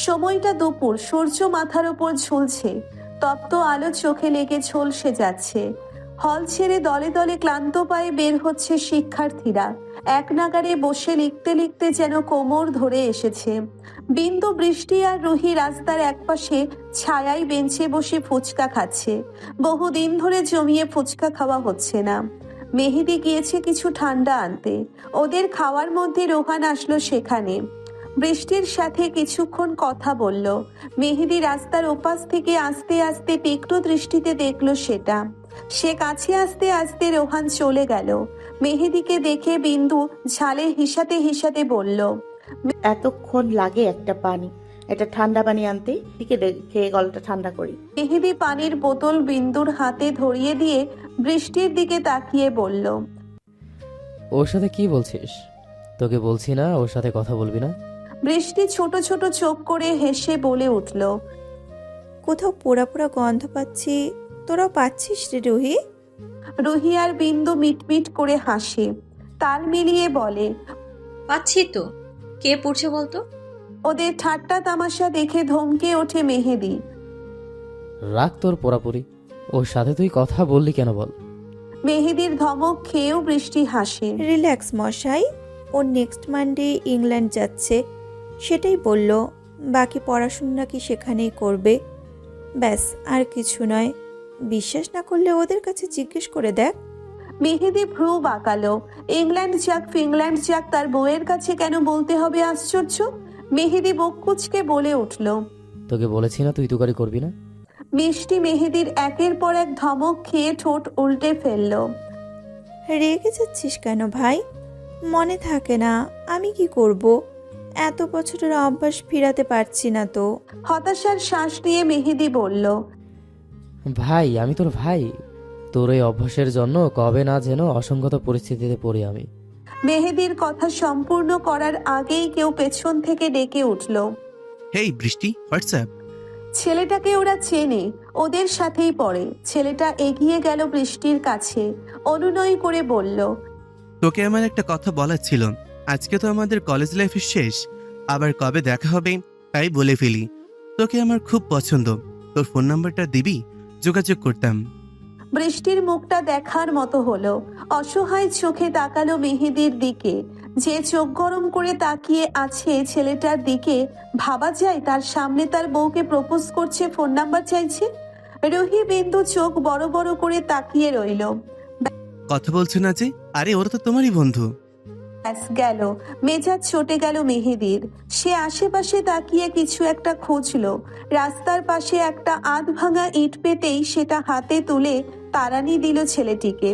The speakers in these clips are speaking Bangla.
সময়টা দুপুর, সূর্য মাথার উপর ঝুলছে, তপ্ত আলো চোখে লেগে ঝলসে যাচ্ছে। হল ছেড়ে দলে দলে ক্লান্ত পায়ে বের হচ্ছে শিক্ষার্থীরা। এক নাগারে বসে লিখতে লিখতে যেন কোমর ধরে এসেছে। বিন্দু, বৃষ্টি আর রুহি রাস্তার একপাশে ছায়ায় বেঞ্চে বসে ফুচকা খাচ্ছে। বহুদিন ধরে জমিয়ে ফুচকা খাওয়া হচ্ছে না। মেহেদি গিয়েছে কিছু ঠান্ডা আনতে। ওদের খাওয়ার মধ্যে রোহান আসলো সেখানে। বৃষ্টির সাথে কিছুক্ষণ কথা বলল। মেহেদি রাস্তার ওপাশ থেকে আস্তে আস্তে তীক্ষ্ণ দৃষ্টিতে দেখলো সেটা। সে কাছে আসতে আসতে রোহান চলে গেল। মেহেদিকে দেখে বিন্দু ঝালে হিসাতে হিসাতে বলল, এতক্ষণ লাগে একটা ঠান্ডা পানি আনতে? দিকে খেয়ে গলাটা ঠান্ডা করি। মেহেদি পানির বোতল বিন্দুর হাতে ধরিয়ে দিয়ে বৃষ্টির দিকে তাকিয়ে বলল, ওর সাথে কি বলছিস? তোকে বলছি না ওর সাথে কথা বলবি না? বৃষ্টি ছোট ছোট চোখ করে হেসে বলে উঠল, কোথাও পোড়া পোড়া গন্ধ পাচ্ছি, তোরাও পাচ্ছিস রে রুহি? রুহি আর বিন্দু মিটমিট করে হাসে, তাল মিলিয়ে বলে, পাচ্ছি তো। কে পড়ছে বলতো? ওদের ঠাট্টা তামাশা দেখে ধমকে ওঠে মেহেদি। রাখ তোর পোড়াপুরি, ওর সাথে তুই কথা বললি কেন বল? মেহেদির ধমক খেয়েও বৃষ্টি হাসে। রিল্যাক্স মশাই, ও নেক্সট মানডে ইংল্যান্ড যাচ্ছে, সেটাই বলল। বাকি পড়াশোনা কি সেখানেই করবে, ব্যাস, আর কিছু নয়। বিশ্বাস না করলে ওদের কাছে জিজ্ঞেস করে দেখ। মেহেদি ভ্রু বাঁকালো। ইংল্যান্ড যাক ফিনল্যান্ড যাক, তার বউয়ের কাছে কেন বলতে হবে আশ্চর্য? মেহেদি বুক কুঁচকে বলে উঠল। তোকে বলেছি না তুই তুকারি করবি না? মিষ্টি মেহেদির একের পর এক ধমক খেয়ে ঠোঁট উল্টে ফেলল। রেগে যাচ্ছিস কেন ভাই? মনে থাকে না? আমি কি করব, এত বছরের অভ্যাস ফিরাতে পারছি না তো। হতাশার শ্বাস নিয়ে মেহেদি বলল, ভাই, আমি তোর ভাই। তোর এই অভ্যাসের জন্য কবে না যেন অসংগত পরিস্থিতিতে পড়ি আমি। মেহেদির কথা সম্পূর্ণ করার আগেই কেউ পেছন থেকে ডেকে উঠল। হেই বৃষ্টি, হোয়াটসঅ্যাপ? ছেলেটাকে ওরা চেনে, ওদের সাথেই পড়ে। ছেলেটা এগিয়ে গেল বৃষ্টির কাছে, অনুনয় করে বলল, তোকে আমার একটা কথা বলার ছিল। আজকে তো আমাদের কলেজ লাইফের শেষ, আবার কবে দেখা হবে তাই বলে ফেলি। তোকে আমার খুব পছন্দ, তোর ফোন নাম্বারটা দিবি? যোগাযোগ করতাম। বৃষ্টির মুখটা দেখার মতো হলো। অসহায় চোখে তাকালো মেহেদির দিকে। যে চোখ গরম করে তাকিয়ে আছে ছেলেটার দিকে, ভাবা যায় তার সামনে তার বউকে প্রপোজ করছে, ফোন নাম্বার চাইছে। রুহি বিন্দু চোখ বড় বড় করে তাকিয়ে রইল। কথা বলছো না যে? আরে ওরা তো তোমারই বন্ধু। ব্যাস গেল। মেজাজ চটে গেল মেহেদির। সে আশেপাশে তাকিয়ে কিছু একটা খুঁজলো। রাস্তার পাশে একটা আধ ভাঙা ইট পেতেই সেটা হাতে তুলে তাড়ানি দিল ছেলেটিকে।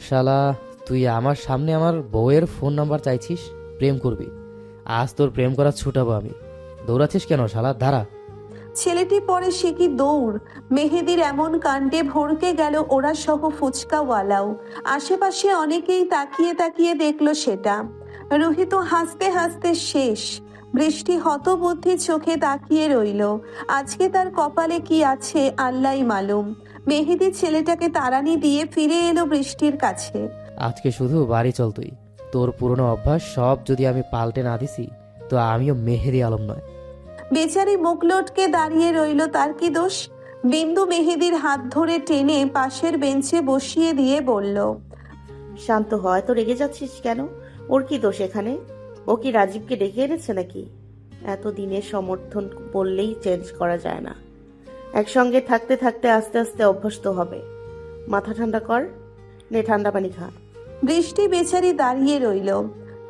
শালা, তুই আমার সামনে আমার বউয়ের ফোন নাম্বার চাইছিস? প্রেম করবি? আজ তোর প্রেম করা ছুটাবো আমি। দৌড়াচ্ছিস কেন শালা? দাঁড়া। ছেলেটি পরে সে কি দৌড়! মেহেদির এমন কাণ্ডে ভড়কে গেল ওরা সহ ফুচকাওয়ালাও। আশেপাশে অনেকেই তাকিয়ে তাকিয়ে দেখলো সেটা। রুহি তো হাসতে হাসতে শেষ। বৃষ্টি হতবুদ্ধি চোখে তাকিয়ে রইল। আজকে তার কপালে কি আছে আল্লাহই মালুম। মেহেদি ছেলেটাকে তাড়ানি দিয়ে ফিরে এলো বৃষ্টির কাছে। আজকে শুধু বাড়ি চল তুই। তোর পুরনো অভ্যাস সব যদি আমি পাল্টে না দিছি তো আমিও মেহেদি আলম নয়। বেচারি মুখ লটকে দাঁড়িয়ে রইল, তার কি দোষ? বিন্দু মেহেদির হাত ধরে টেনে পাশের বেঞ্চে বসিয়ে দিয়ে বলল, শান্ত হয়, তো রেগে যাচ্ছিস কেন? ওর কি দোষ এখানে? ও কি রাজীবকে ডেকে এনেছে নাকি? এত দিনের সমর্থন বললেই চেঞ্জ করা যায় না। একসঙ্গে থাকতে থাকতে আস্তে আস্তে অভ্যস্ত হবে। মাথা ঠান্ডা কর, নে ঠান্ডা পানি খা। বৃষ্টি বেচারি দাঁড়িয়ে রইল,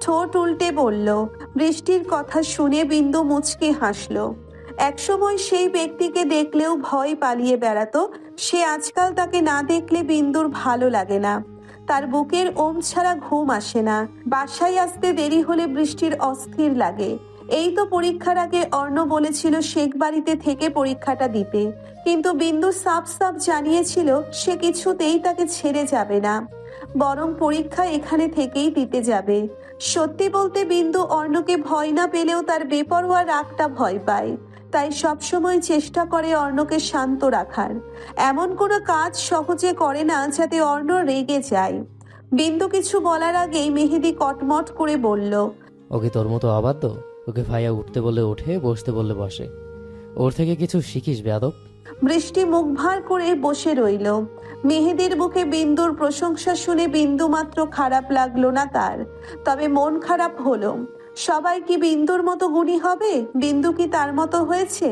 ঠোঁট উল্টে বলল। বৃষ্টির কথা শুনে বিন্দু মুচকে হাসল। একসময় সেই ব্যক্তিকে দেখলেও ভয় পালিয়ে বেড়াতো, সে আজকাল তাকে না দেখলে বিন্দুর ভালো লাগে না। তার বুকের ওম ছাড়া ঘুম আসে না। বাসায় আসতে দেরি হলে বৃষ্টির অস্থির লাগে। এই তো পরীক্ষার আগে অর্ণ বলেছিল শেখ বাড়িতে থেকে পরীক্ষাটা দিতে, কিন্তু বিন্দু সাফ সাফ জানিয়েছিল সে কিছুতেই তাকে ছেড়ে যাবে না, বরং পরীক্ষা এখানে থেকেই দিতে যাবে। সত্যি বলতে বিন্দু অর্ণকে ভয় না পেলেও তার বেপরোয়া রাগটা ভয় পায়। তাই সবসময় চেষ্টা করে অর্ণকে শান্ত রাখার। এমন কোনো কাজ সহজে করে না যাতে অর্ণ রেগে যায়। বিন্দু কিছু বলার আগেই মেহেদি কটমট করে বলল, ওকে তোর মতো অবাধ্য? ওকে ভাইয়া উঠতে বললে ওঠে, বসতে বললে বসে। ওর থেকে কিছু শিখিস বেয়াদব। বৃষ্টি মুখ ভার করে বসে রইল। মেহেদির মুখে বিন্দুর প্রশংসা শুনে বিন্দু মাত্র খারাপ লাগলো না তার, তবে মন খারাপ হলো। সবাই কি বিন্দুর মতো গুণী হবে? বিন্দু কি তার মতো হয়েছে?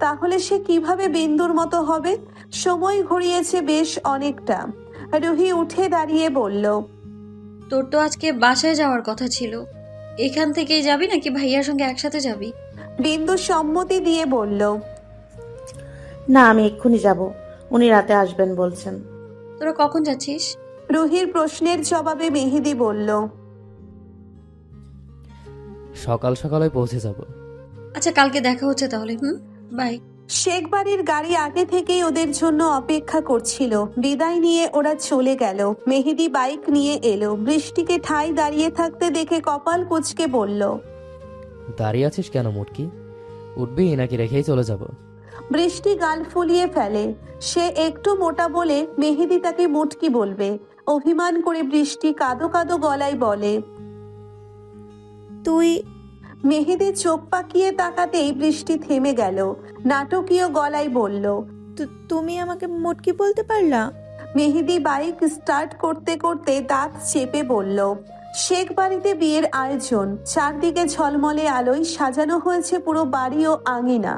তাহলে সে কিভাবে বিন্দুর মতো হবে? সময় ঘুরিয়েছে বেশ অনেকটা। রুহি উঠে দাঁড়িয়ে বলল, তোর তো আজকে বাসায় যাওয়ার কথা ছিল, এখান থেকেই যাবি নাকি ভাইয়ার সঙ্গে একসাথে যাবি? বিন্দু সম্মতি দিয়ে বলল, না, আমি এক্ষুনি যাব। উনি রাতে আসবেন বলছেন। তোরা কখন যাচ্ছিস? রুহির প্রশ্নের জবাবে মেহেদি বলল, সকাল সকালে পৌঁছে যাব। আচ্ছা, কালকে দেখা হচ্ছে তাহলে। বাই। শেখ বাড়ির গাড়ি আগে থেকেই ওদের জন্য অপেক্ষা করছিল। বিদায় নিয়ে ওরা চলে গেল। মেহেদি বাইক নিয়ে এলো। বৃষ্টিকে ঠাই দাঁড়িয়ে থাকতে দেখে কপাল কুঁচকে বলল, দাঁড়িয়ে আছিস কেন মুটকি? উঠবি নাকি রেখেই চলে যাব? বৃষ্টি গাল ফুলিয়ে ফেলে। সে একটু মোটা বলে মেহেদি তাকে মুটকি বলবে। অভিমান করে বৃষ্টি কাঁদো কাঁদো গলায় বলে, তুই মেহেদি চোখ পাকিয়ে তাকাতেই বৃষ্টি থেমে গেল। নাটকীয় গলায় বলল, তুমি আমাকে মুটকি বলতে পারলা? মেহেদি বাইক স্টার্ট করতে করতে দাঁত চেপে বলল, শেখ বাড়িতে বিয়ের আয়োজন। চারদিকে ঝলমলে আলোয় সাজানো হয়েছে পুরো বাড়ি ও আঙিনা।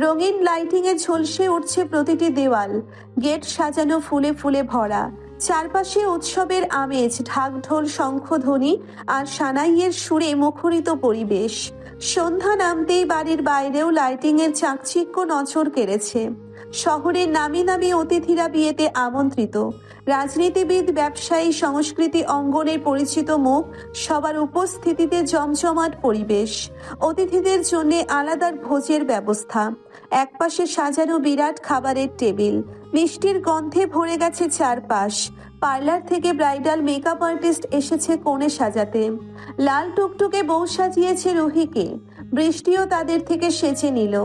রঙিন লাইটিং এ ঝলসে উঠছে প্রতিটি দেওয়াল। গেট সাজানো ফুলে ফুলে ভরা। চারপাশে উৎসবের আমেজ, ঢাকঢোল, শঙ্খধ্বনি আর সানাইয়ের সুরে মুখরিত পরিবেশ। সন্ধ্যা নামতেই বাড়ির বাইরেও লাইটিং এর চাকচিক্য নজর কেড়েছে। শহরের নামি নামি অতিথিরা বিয়েতে আমন্ত্রিত। রাজনীতিবিদ, ব্যবসায়ী, সংস্কৃতি অঙ্গনের পরিচিত মুখ, সবার উপস্থিতিতে জমজমাট পরিবেশ। অতিথিদের জন্য আলাদা ভোজের ব্যবস্থা। একপাশে সাজানো বিরাট খাবারের টেবিল। মিষ্টির গন্ধে ভরে গেছে চারপাশ। পার্লার থেকে ব্রাইডাল মেকআপ আর্টিস্ট এসেছে কনে সাজাতে। লাল টুকটুকে বউ সাজিয়েছে রুহিকে। বৃষ্টিও তাদের থেকে সেজে নিল।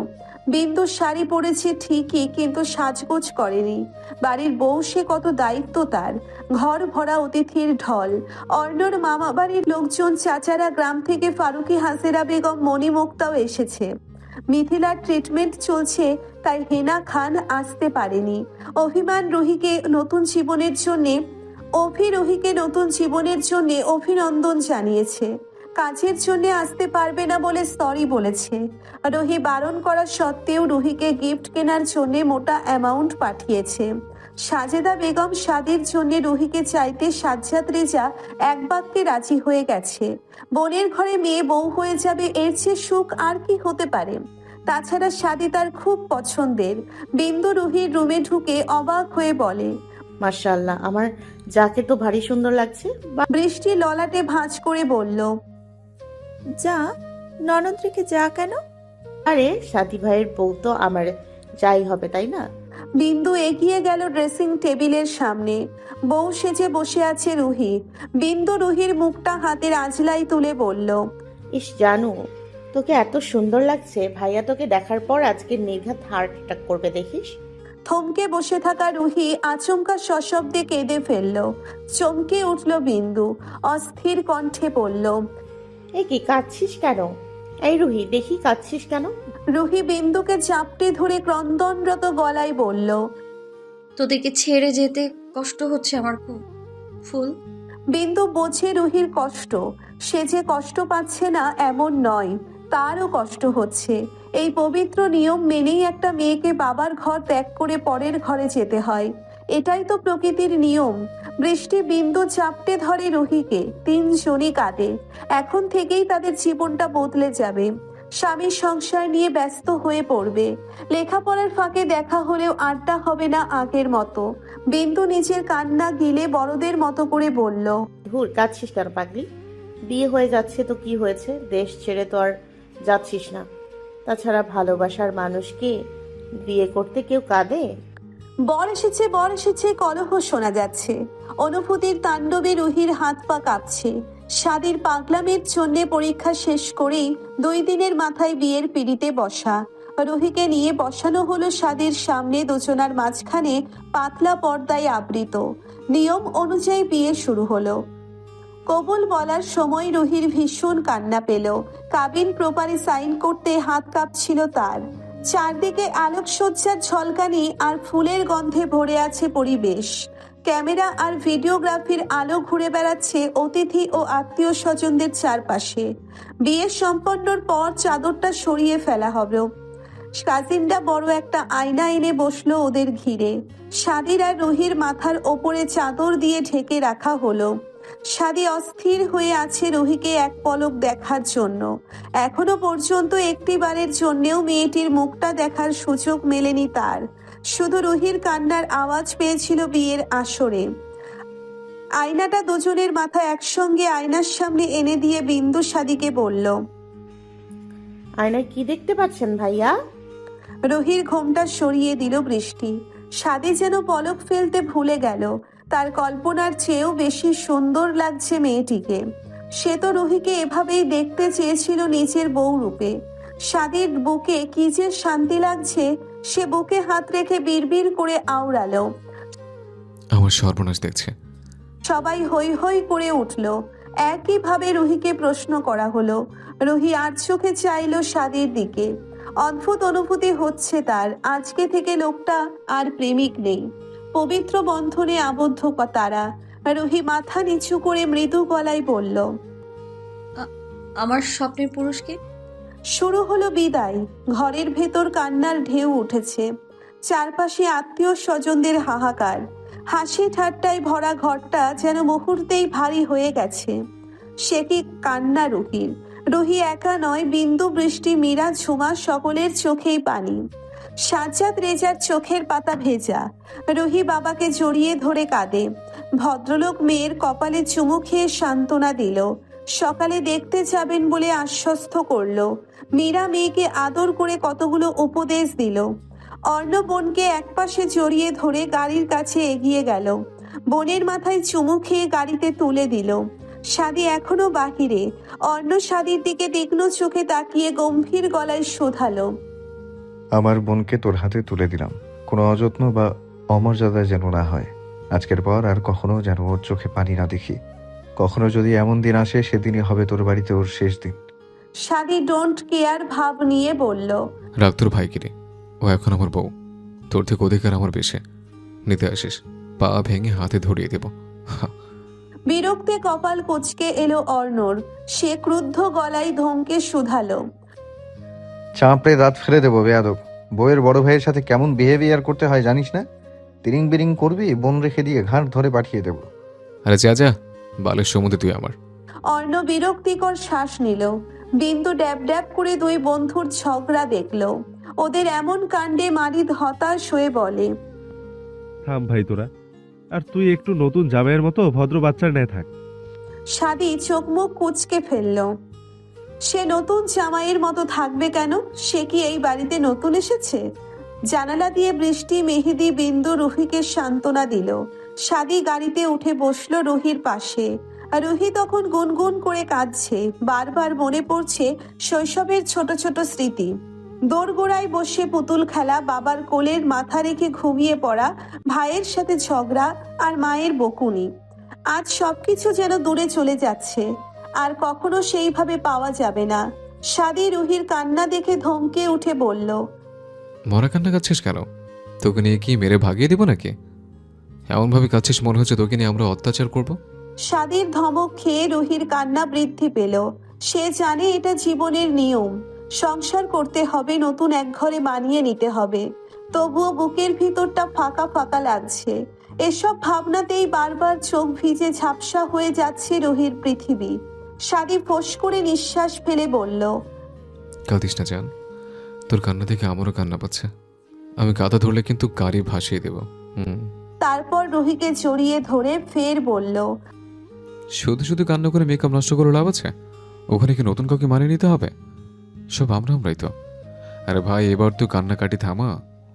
বিন্দু শাড়ি পরেছে ঠিকই, কিন্তু সাজগোজ করেনি। বাড়ির বউ, সে কত দায়িত্ব তার। ঘর ভরা অতিথির ঢল। অর্ণর মামা বাড়ির লোকজন, চাচারা, গ্রাম থেকে ফারুকি, হাসেরা বেগম, মণিমুক্তাও এসেছে। মিথিলার ট্রিটমেন্ট চলছে, তাই হেনা খান আসতে পারেনি। অভিমান রুহিকে নতুন জীবনের জন্য অভিনন্দন জানিয়েছে। কাজের জন্য আসতে পারবে না বলে সরি বলেছে। রুহি বারণ করা সত্ত্বেও রুহিকে গিফট কেনার জন্য মোটা অ্যামাউন্ট পাঠিয়েছে। সাজেদা বেগম শাদির জন্য রুহিকে চাইতে সাজ্জাদ রেজা এক বাক্যে রাজি হয়ে গেছে। বোনের ঘরে মেয়ে বউ হয়ে যাবে, এর চেয়ে সুখ আর কি হতে পারে? তাছাড়া শাদি তার খুব পছন্দের। বিন্দু রুহির রুমে ঢুকে অবাক হয়ে বলে, মাশাআল্লাহ, আমার যাকে তো ভারী সুন্দর লাগছে। বৃষ্টি ললাটে ভাঁজ করে বলল, যা, ননদ রেখে যা কেন? আরে সাথী ভাইয়ের বউ তো আমার যাই হবে, তাই না? বিন্দু এগিয়ে গেল ড্রেসিং টেবিলের সামনে। বউ সেজে বসে আছে রুহি। বিন্দু রুহির মুখটা হাতের আঁচলাই তুলে বলল, ইস জানু, তোকে এত সুন্দর লাগছে, ভাইয়া তোকে দেখার পর আজকে নির্ঘাত হার্ট অ্যাটাক করবে দেখিস। থমকে বসে থাকা রুহি আচমকা সশব্দে কেঁদে ফেলল। চমকে উঠল বিন্দু। অস্থির কণ্ঠে বলল, এ কি, কাঁদছিস কেন? এই রুহি, দেখি কাঁদছিস কেন? রুহি বিন্দুকে চাপটে ধরে ক্রন্দনরত গলায় বলল, তোদেরকে ছেড়ে যেতে কষ্ট হচ্ছে আমার খুব। ফুল। বিন্দু বোঝে রুহির কষ্ট। সে যে কষ্ট পাচ্ছে না এমন নয়, তারও কষ্ট হচ্ছে। এই পবিত্র নিয়ম মেনেই একটা মেয়েকে বাবার ঘর ত্যাগ করে পরের ঘরে যেতে হয়। এটাই তো প্রকৃতির নিয়ম। বৃষ্টি বিন্দু চাপটে ধরে রুহিকে। তিনজনই কাঁদে। এখন থেকেই তাদের জীবনটা বদলে যাবে। স্বামী সংসার নিয়ে ব্যস্ত হয়ে পড়বে। লেখাপড়ার ফাঁকে দেখা হলেও আড্ডা হবে না আগের মতো। বিন্দু নিজের কান্না গিলে বড়দের মতো করে বলল, ধুর, কাঁদছিস কেন পাগলি? বিয়ে হয়ে যাচ্ছে তো কি হয়েছে? দেশ ছেড়ে তো আর যাচ্ছিস না। তাছাড়া ভালোবাসার মানুষকে বিয়ে করতে কেউ কাঁদে? বর এসেছে কলহ শোনা যাচ্ছে। অনুভূতির তাণ্ডবে রুহির হাত পা কাঁপছে। শাদির পাগলামের জন্য পরীক্ষা শেষ করেই 2 দিনের মাথায় বিয়ের পিড়িতে বসা। রুহিকে নিয়ে বসানো হলো শাদির সামনে। দুজনার মাঝখানে পাতলা পর্দায় আবৃত। নিয়ম অনুযায়ী বিয়ে শুরু হলো। কবুল বলার সময় রুহির ভীষণ কান্না পেল। কাবিন প্রপারে সাইন করতে হাত কাঁপছিল তার। চারদিকে আলোকসজ্জার ঝলকানি আর ফুলের গন্ধে ভরে আছে পরিবেশ। ক্যামেরা আর ভিডিওগ্রাফির আলো ঘুরে বেড়াচ্ছে অতিথি ও আত্মীয় স্বজনদের চারপাশে। বিয়ে সম্পন্নর পর চাদরটা সরিয়ে ফেলা হবে। কাজিনরা বড় একটা আয়না এনে বসলো ওদের ঘিরে। সাদির আর রুহির মাথার ওপরে চাদর দিয়ে ঢেকে রাখা হলো। সাদি অস্থির হয়ে আছে রুহিকে এক পলক দেখার জন্য। এখনো পর্যন্ত একটিবারের জন্যেও মেয়েটির মুখটা দেখার সুযোগ মেলেনি তার। শুধু রুহির কান্নার আওয়াজ পেয়েছিল বিয়ের আসরে। আয়নাটা দুজনের মাথা একসঙ্গে আয়নার সামনে এনে দিয়ে বিন্দু সাদিকে বলল, আয়নায় কি দেখতে পাচ্ছেন ভাইয়া? রুহির ঘোমটা সরিয়ে দিল বৃষ্টি। সাদি যেন পলক ফেলতে ভুলে গেল। তার কল্পনার চেয়েও বেশি সুন্দর লাগছে মেয়েটিকে। সে তো রুহিকে এভাবেই দেখতে চেয়েছিল নিজের বউ রূপে। সাদির বুকে কি যে শান্তি লাগছে। সে বুকে হাত রেখে বিড়বিড় করে আওড়ালো। আমার সর্বনাশ দেখছে। সবাই হৈ হৈ করে উঠল। একইভাবে রুহিকে প্রশ্ন করা হলো। রুহি আর চোখে চাইল সাদির দিকে। অদ্ভুত অনুভূতি হচ্ছে তার। আজকে থেকে লোকটা আর প্রেমিক নেই, পবিত্র বন্ধনে আবদ্ধ তারা। রুহি মাথা নিচু করে মৃদু গলায় বলল, আমার স্বপ্নের পুরুষকে। শুরু হলো বিদায়। ঘরের ভেতর কান্নার ঢেউ উঠেছে। চারপাশে আত্মীয় স্বজনদের হাহাকার। হাসি ঠাট্টায় ভরা ঘরটা যেন মুহূর্তেই ভারী হয়ে গেছে। সে কি কান্না রুহির? রুহি একা নয়, বিন্দু, বৃষ্টি, মীরা, ঝুমা সকলের চোখেই পানি। সাজ্জাদ রেজার চোখের পাতা ভেজা। রুহি বাবাকে জড়িয়ে ধরে কাঁদে। ভদ্রলোক মেয়ের কপালে চুমু খেয়ে সান্ত্বনা দিল। সকালে দেখতে যাবেন বলে আশ্বস্ত করলো। মীরা মেয়েকে আদর করে কতগুলো উপদেশ দিল। অর্ণ বোনকে একপাশে জড়িয়ে ধরে গাড়ির কাছে এগিয়ে গেল। বোনের মাথায় চুমু খেয়ে গাড়িতে তুলে দিল। সাদি এখনো বাহিরে। অর্ণ সাদির দিকে তীক্ষ্ণ চোখে তাকিয়ে গম্ভীর গলায় শোধালো, আমার বোনকে তোর হাতে তুলে দিলাম। কোনো অযত্ন বা অমর্যাদা যেন না হয়। আজকের পর আর কখনো যেন ওর চোখে পানি না দেখি। কখনো যদি এমন দিন আসে, সেদিনই হবে তোর বাড়িতে ওর শেষ দিন। সাদি ডোন্ট কেয়ার ভাব নিয়ে বলল, রাগ তোর ভাইকে রে, ও এখন আমার বউ। তোর থেকে অধিকার আমার বেশি। নিতে আসিস, পা ভেঙে হাতে ধরিয়ে দেব। বিরক্তে কপাল কুঁচকে এলো অর্ণর। সে ক্রুদ্ধ গলায় ধমকে শুধালো, চাঁপড়ে দাঁত ফেলে দেবো বেয়াদব। বউয়ের বড় ভাইয়ের সাথে কেমন বিহেভিয়ার করতে হয় জানিস না? তিরিং বিরিং করবি, বোন রেখে দিয়ে ঘাট ধরে পাঠিয়ে দেবো। আরে যা যা, বালের সমুদ্রে তুই আমার। অর্ণ বিরক্তিকর শ্বাস নিল। বিন্দু ড্যাব ড্যাব করে দুই বন্ধুর ঝগড়া দেখলো। ওদের এমন কাণ্ডে মারিদ হতাশ হয়ে বলে, থাম ভাই তোরা, আর তুই একটু নতুন জামাইয়ের মতো ভদ্র বাচ্চার ন্যায় থাক। সাদি চোখ মুখ কুঁচকে ফেলল। সে নতুন জামাইয়ের মতো থাকবে কেন? সে কি এই বাড়িতে নতুন এসেছে? জানালা দিয়ে বৃষ্টি, মেহেদি, বিন্দু রুহিকে সান্ত্বনা দিল। সাদি গাড়িতে উঠে বসলো রুহির পাশে। রুহি তখন গুনগুন করে কাঁদছে। বারবার মনে পড়ছে শৈশবের ছোট ছোট স্মৃতি। দোরগোড়ায় বসে পুতুল খেলা, বাবার কোলের মাথা রেখে ঘুমিয়ে পড়া, ভাইয়ের সাথে ঝগড়া আর মায়ের বকুনি। আজ সবকিছু যেন দূরে চলে যাচ্ছে, আর কখনো সেইভাবে পাওয়া যাবে না। সাদি রুহির কান্না দেখে ধমকে উঠে বলল, মরা কান্না কাচ্ছিস কেন? তোকে নিয়ে কি মেরে ভাগিয়ে দিব নাকি? এমনভাবে কাচ্ছিস মনে হচ্ছে তোকে নিয়ে আমরা অত্যাচার করব। সাদির ধমক খেয়ে রুহির কান্না বৃদ্ধি পেল। সে জানে এটা জীবনের নিয়ম। সংসার করতে হবে, নতুন এক ঘরে মানিয়ে নিতে হবে। তবুও বুকের ভিতরটা ফাঁকা ফাঁকা লাগছে। এসব ভাবনাতেই বারবার চোখ ভিজে ঝাপসা হয়ে যাচ্ছে রুহির পৃথিবী। সাদি ফোঁস করে নিঃশ্বাস ফেলে বলল, কাঁদিস না জান, তোর কান্না দেখে আমারও কান্না পাচ্ছে। আমি কাঁদা ধরলে কিন্তু গাড়ি ভাসিয়ে দেব। তারপর রুহিকে জড়িয়ে ধরে ফের বলল, শুধু শুধু কান্না করে মেকআপ নষ্ট করে লাভ আছে? ওখানে কি নতুন কাউকে মানিয়ে নিতে হবে? সব আমরাই তো। আরে ভাই, এবার তুই কান্নাকাটি থামা,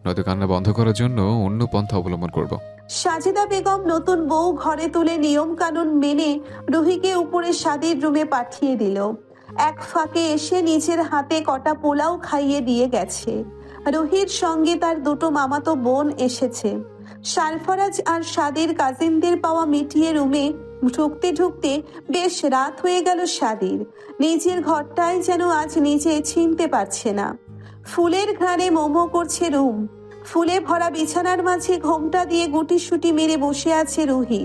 নয়তো কান্না বন্ধ করার জন্য অন্য পন্থা অবলম্বন করব। সাজেদা বেগম নতুন বউ ঘরে তুলে নিয়ম কানুন মেনে রুহিকে উপরে সাদির রুমে পাঠিয়ে দিল। এক ফাঁকে এসে নিজের হাতে কটা পোলাও খাইয়ে দিয়ে গেছে। রুহির সঙ্গে তার দুটো মামাতো বোন এসেছে। সারফরাজ আর সাদির কাজিনদের পাওয়া মিটিয়ে রুমে ঢুকতে ঢুকতে বেশ রাত হয়ে গেল সাদির। নিজের ঘরটাই যেন আজ নিজে চিনতে পারছে না। ফুলের ঘ্রাণে মোমো করছে রুম। ফুলে ভরা বিছানার মাঝে ঘোমটা দিয়ে গুটিসুটি মেরে বসে আছে রুহি।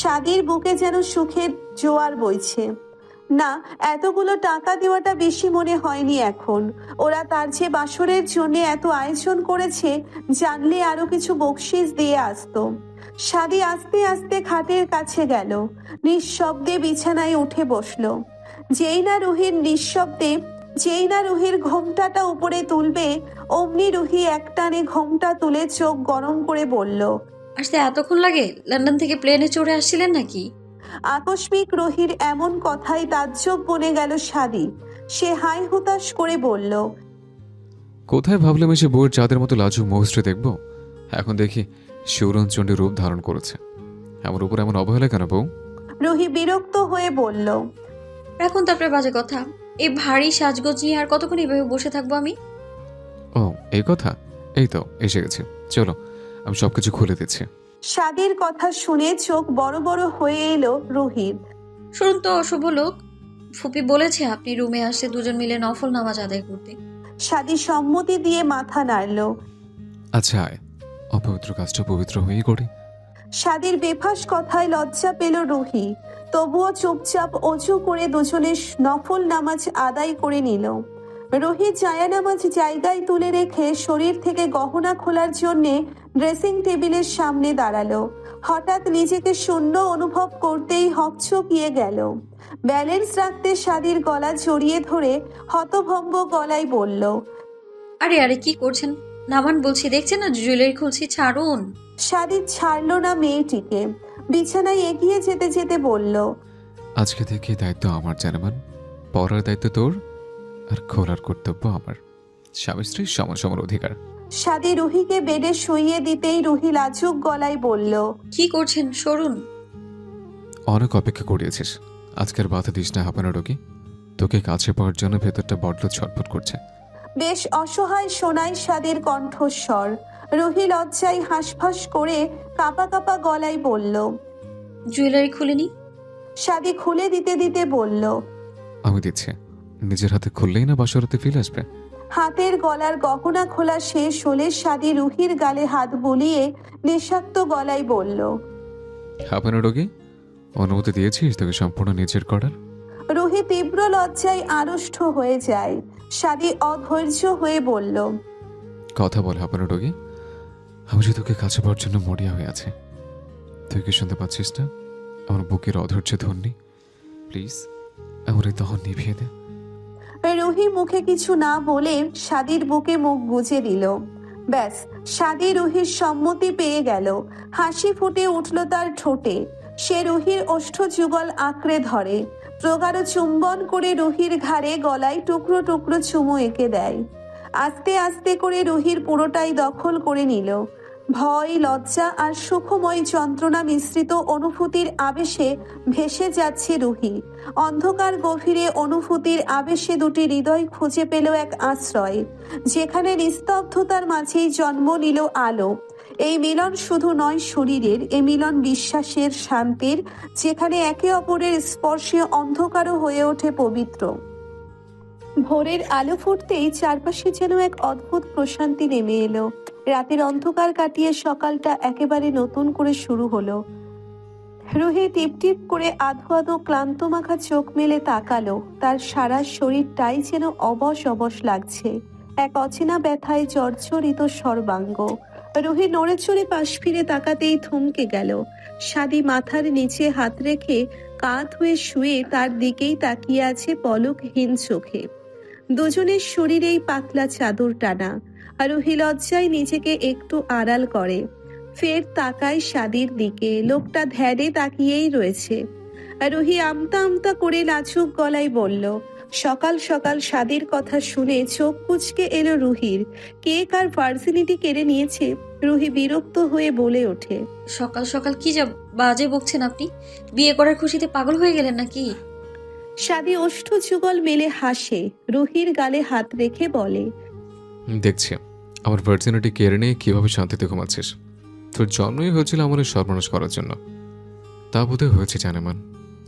সাদির বুকে যেন সুখের জোয়ার বইছে। না, এতগুলো টাকা দেওয়াটা বেশি মনে হয়নি এখন। ওরা তার যে বাসরের জন্য এত আয়োজন করেছে, জানলে আরো কিছু বকশিস দিয়ে আসতো। সাদি আস্তে আস্তে খাটের কাছে গেল, নিঃশব্দে বিছানায় উঠে বসলো। যেই না রুহির ঘোমটাটা উপরে তুলবে, অমনি রুহি একটানে ঘোমটা তুলে চোখ গরম করে বলল। আসতে এতক্ষণ লাগে? লন্ডন থেকে প্লেনে চড়ে আসছিলেন নাকি? আকস্মিক রুহির এমন কথায় তাজ্জব বনে গেল সাদি। সে হাই হুতাশ করে বলল, কোথায় ভাবলাম এসে বউয়ের চাঁদের মতো লাজুক মহস্ত্রী দেখব, এখন দেখি শিউরণচণ্ডী রূপ ধারণ করেছে। আমার উপর এমন অবহেলা কেন বউ? রুহি বিরক্ত হয়ে বলল, এখন তারপরে বাজে কথা। এই ভারী সাজগোজ নিয়ে আর কতক্ষণ এইভাবে বসে থাকবো আমি? ও এই কথা, এই তো এসে গেছি, চলো আমি সবকিছু খুলে দিচ্ছি। সাদির কথা শুনে চোখ বড় বড় হয়ে এলো রুহির। শুনুন তো অশুভ লোক, ফুপি বলেছে আপনি রুমে আসে দুজন মিলে নফল নামাজ আদায় করতে। সাদি সম্মতি দিয়ে মাথা নাড়ল। আচ্ছা আয়, অপবিত্র কাজটা পবিত্র হয়েই করি। সাদির বেফাস কথায় লজ্জা পেল রুহি, তবুও চুপচাপ অজু করে দুজনে নফল নামাজ আদায় করে নিল। রুহি জায়ানামাজ জায়গায় তুলে রেখে শরীর থেকে গহনা খোলার জন্যে ড্রেসিং টেবিলের সামনে দাঁড়ালো। হঠাৎ নিজেকে শূন্য অনুভব করতেই হকচকিয়ে গেল। ব্যালেন্স রাখতে সাদির গলা জড়িয়ে ধরে হতভম্ব গলায় বলল, আরে আরে কি করছেন? নামান বলছি, দেখছেন না জুয়েলারি খুলছি, ছাড়ুন। সাদি ছাড়ল না মেয়েটিকে। বিছানায় এগিয়ে যেতে যেতে বলল, আজকে থেকে দায়িত্ব আমার জানেমান, পড়ার দায়িত্ব তোর, আর খোলার কর্তব্য আমার। স্বামী স্ত্রীর সমান সমান অধিকার। সাদি রুহিকে বেডে শুইয়ে দিতেই রুহি লাজুক গলায় বলল, কি করছেন, সরুন। অনেক অপেক্ষা করিয়েছিস, আজকের বাধা দিস না হাঁপানো রোগী। তোকে কাছে পাওয়ার জন্য ভেতরটা বড্ড ছটফট করছে। বেশ অসহায় শোনায় সাদির কণ্ঠস্বর। রুহি লজ্জায় হাঁসফাঁস করে কাঁপা কাঁপা গলায় বলল, জুয়েলারি খুলেনি। সাদি খুলে দিতে দিতে বলল, আমি দিচ্ছি, নিজের হাতে খুললেই না বাসরাতে ফিল আসবে। হাতের গলার গহনা খোলা শেষ হলে সাদি রুহির গালে হাত বুলিয়ে নেশাক্ত গলায় বলল, হাঁপানো রোগী, অনুমতি দিয়েছিস তোকে সম্পূর্ণ নিজের করার? রুহি তীব্র লজ্জায় আড়ষ্ট হয়ে যায়। সাদি অধৈর্য হয়ে বলল, কথা বল হাঁপানো রোগী, আমি যে তোকে কাছে পাওয়ার জন্য মরিয়া হয়ে আছে। তুই কি শুনতে পাচ্ছিস না আমার বুকের অধৈর্য ধ্বনি? প্লিজ আমার এই দহন নিভিয়ে দে। রুহি মুখে কিছু না বলে সাদির বুকে মুখ গুজে দিল। ব্যাস, সাদি রুহির সম্মতি পেয়ে গেল। হাসি ফুটে উঠল তার ঠোঁটে। সে রুহির ওষ্ঠ যুগল আঁকড়ে ধরে, প্রগাঢ় চুম্বন করে রুহির ঘাড়ে গলায় টুকরো টুকরো চুমু এঁকে দেয়। আস্তে আস্তে করে রুহির পুরোটাই দখল করে নিল। ভয়, লজ্জা আর সুখময় যন্ত্রণা মিশ্রিত অনুভূতির আবেশে ভেসে যাচ্ছে রুহি। অন্ধকার গভীরে অনুভূতির আবেশে দুটি হৃদয় খুঁজে পেল এক আশ্রয়, যেখানে নিস্তব্ধতার মাঝেই জন্ম নিল আলো। এই মিলন শুধু নয় শরীরের, এ মিলন বিশ্বাসের, শান্তির, যেখানে একে অপরের স্পর্শে অন্ধকারও হয়ে ওঠে পবিত্র। ভোরের আলো ফুটতেই চারপাশে যেন এক অদ্ভুত প্রশান্তি নেমে এলো। রাতের অন্ধকার কাটিয়ে সকালটা একেবারে নতুন করে শুরু হলো। রুহি টিপ টিপ করে আধো আধো ক্লান্ত মাখা চোখ মেলে তাকালো। তার সারা শরীরটাই যেন অবশ অবশ লাগছে, এক অচেনা ব্যথায় জর্জরিত সর্বাঙ্গ। রুহি নড়ে চড়ে পাশ ফিরে তাকাতেই থমকে গেল। সাদি মাথার নিচে হাত রেখে কাঁধ হয়ে শুয়ে তার দিকেই তাকিয়ে আছে পলকহীন চোখে। দুজনের শরীরেই পাতলা চাদর টানা। আর রুহি লজ্জায় নিজেকে একটু আড়াল করে, ফের তাকায় সাদির দিকে। লোকটা ধ্যানে তাকিয়েই রয়েছে। আর রুহি আমতা আমতা করে লাজুক গলায় বলল, সকাল সকাল সাদির কথা শুনে চোখ কুঁচকে এলো রুহির। কে কার ভার্জিনিটি কেড়ে নিয়েছে? রুহি বিরক্ত হয়ে বলে ওঠে, সকাল সকাল কি যা বাজে বকছেন আপনি? বিয়ে করার খুশিতে পাগল হয়ে গেলেন নাকি? সাদি ওষ্ঠ যুগল মেলে হাসে, রুহির গালে হাত রেখে বলে, দেখছি আমার ভার্জিনিটি কেড়ে নিয়ে কিভাবে শান্তিতে ঘুমাচ্ছিস। তোর জন্মই হয়েছিল আমার এই সর্বনাশ করার জন্য। তা বোধহয় হয়েছে জানেমান।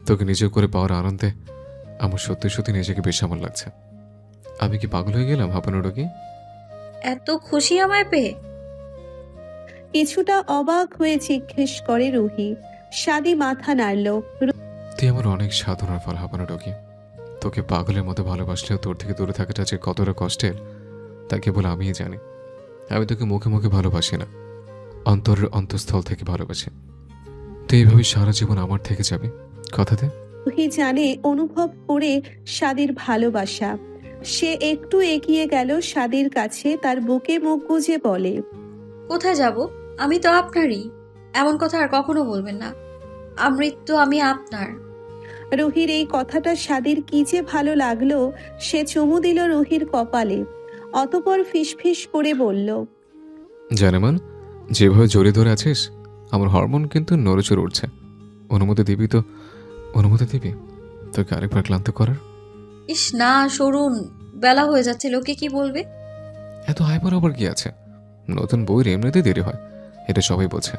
তোকে নিজে করে পাওয়ার আনন্দে আমার সত্যি সত্যি নিজেকে বেশ আমার লাগছে। আমি কি পাগল হয়ে গেলাম হাঁপানোটা কি? এত খুশি আমায় পেয়ে? কিছুটা অবাক হয়ে জিজ্ঞেস করে রুহি। সাদি মাথা নাড়ল। তুই আমার অনেক সাধনার ফল হাঁপানোটা কি। তোকে পাগলের মতো ভালোবাসলেও তোর থেকে দূরে থাকাটা যে কতটা কষ্টের তা কেবল আমিই জানি। আমি তোকে মুখে মুখে ভালোবাসি না, অন্তরের অন্তঃস্থল থেকে ভালোবাসি। তুই এইভাবে সারা জীবন আমার থেকে যাবি, কথা দে। রুহি জানে অনুভব করে সাদির ভালোবাসা। সে একটু এগিয়ে গেল সাদির কাছে, তার বুকে মুখ গুজে বলে, কোথায় যাব? আমি তো আপনারই। এমন কথা আর কখনো বলবেন না। আমৃত্যু আমি আপনার। রুহির এই কথাটা সাদির কি যে ভালো লাগলো। সে চুমু দিল রুহির কপালে, অতঃপর ফিসফিস করে বলল, জানেমান, যেভাবে জড়িয়ে ধরে আছিস আমার হরমোন কিন্তু নড়েচড়ে উঠছে। অনুমতি দিবি তো? অনুমতি দিবি তোকে আরেকবার ক্লান্ত করার? ইস না, সরুন। বেলা হয়ে যাচ্ছে, লোকে কি বলবে? এত হাইপার আবার কি আছে? নতুন বইয়ের এমনিতে দেরি হয়, এটা সবাই বোঝে।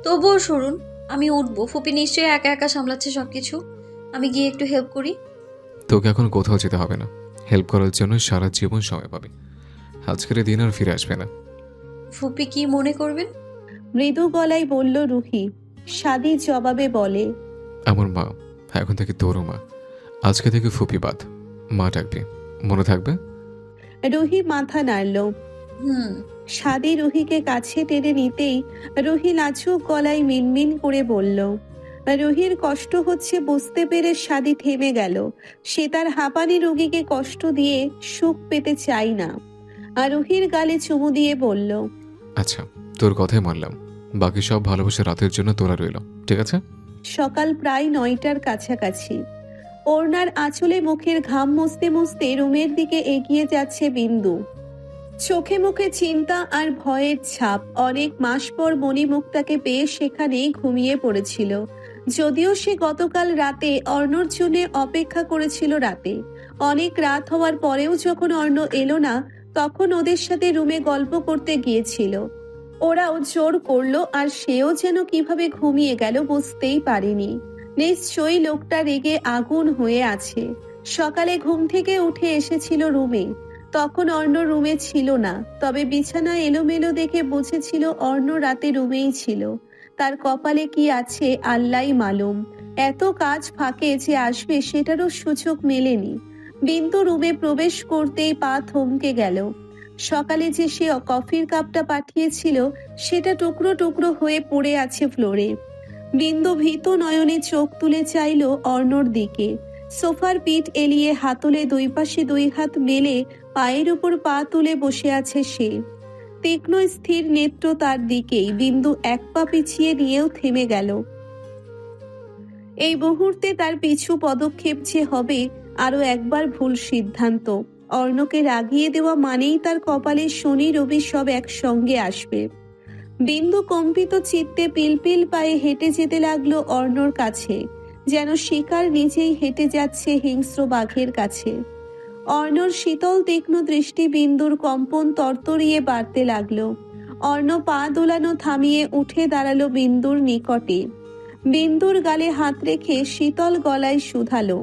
তবুও সরুন, আমি উঠবো। ফুপি নিশ্চয়ই একা একা সামলাচ্ছে সবকিছু। আমি গিয়ে একটু হেল্প করি। তোকে এখন কোথাও যেতে হবে না। হেল্প করার জন্য সারা জীবন সময় পাবি। আজকের এই দিন আর ফিরে আসবে না। ফুপি কি মনে করবেন? মৃদু গলায় বলল রুহি। সাদি জবাবে বলে, আমার মা এখন থেকে তোরও মা। আজকে থেকে ফুপি বাদ, মা ডাকবি, মনে থাকবে? রুহি মাথা নাড়ল। হুম। সাদি রুহিকে কাছে টেনে নিতেই রুহি লাজুক গলায় মিনমিন করে বলল। রুহির কষ্ট হচ্ছে বুঝতে পেরে সাদি থেমে গেল। সে তার হাঁপানি রোগীকে কষ্ট দিয়ে সুখ পেতে চাই না। আর রুহির গালে চুমু দিয়ে বলল, আচ্ছা, তোর কথাই মানলাম। বাকি সব ভালোবাসা রাতের জন্য তোরা রইল, ঠিক আছে? সকাল প্রায় 9টার কাছাকাছি। ওড়নার আঁচলে মুখের ঘাম মুছতে মুছতে রুমের দিকে এগিয়ে যাচ্ছে বিন্দু। চোখে মুখে চিন্তা আর ভয়ের ছাপ। অনেক মাস পর মণিমুক্তাকে পেয়ে সেখানে ঘুমিয়ে পড়েছিল। যদিও সে গতকাল রাতে অর্ণর জন্য অপেক্ষা করেছিল রাতে। অনেক রাত হওয়ার পরেও যখন অর্ণ এলো না, তখন ওদের সাথে রুমে গল্প করতে গিয়েছিল। ওরাও জোর করলো, আর সেও যেন কিভাবে ঘুমিয়ে গেল বুঝতেই পারেনি। নিশ্চয়ই লোকটা রেগে আগুন হয়ে আছে। সকালে ঘুম থেকে উঠে এসেছিল রুমে, তখন অর্ণ রুমে ছিল না। তবে বিছানা এলোমেলো দেখে বুঝেছিল অর্ণ রাতে রুমেই ছিল। তার কপালে কি আছে আল্লাহই মালুম। এত কাজ ফাঁকে যে আসবে সেটারও সুযোগ মেলেনি। বিন্দু রুমে প্রবেশ করতেই পা থমকে গেল। সকালে যে সে কফির কাপটা পাঠিয়েছিল সেটা টুকরো টুকরো হয়ে পড়ে আছে ফ্লোরে। বিন্দু ভীত নয়নে চোখ তুলে চাইল অর্ণর দিকে। সোফার পিঠ এলিয়ে হাতলে দুই পাশে দুই হাত মেলে পায়ের উপর পা তুলে বসে আছে সে। তীক্ষ্ণ স্থির নেত্র তার দিকেই। বিন্দু এক পা পিছিয়ে নিয়েও থেমে গেল। এই মুহূর্তে তার পিছু পদক্ষেপ যে হবে আরো একবার ভুল সিদ্ধান্ত। অর্ণকে রাগিয়ে দেওয়া মানেই তার কপালে শনি রবি সব একসঙ্গে আসবে। বিন্দু কম্পিত চিত্তে পিলপিল পায়ে হেঁটে যেতে লাগলো অর্ণর কাছে, যেন শিকার নিজেই হেঁটে যাচ্ছে হিংস্র বাঘের কাছে। অর্ণর শীতল তীক্ষ্ণ দৃষ্টি বিন্দুর কম্পন তরতরিয়ে বাড়তে লাগলো। অর্ণ পা দোলানো থামিয়ে উঠে দাঁড়ালো বিন্দুর নিকটে। বিন্দুর গালে হাত রেখে শীতল গলায় শুধালো,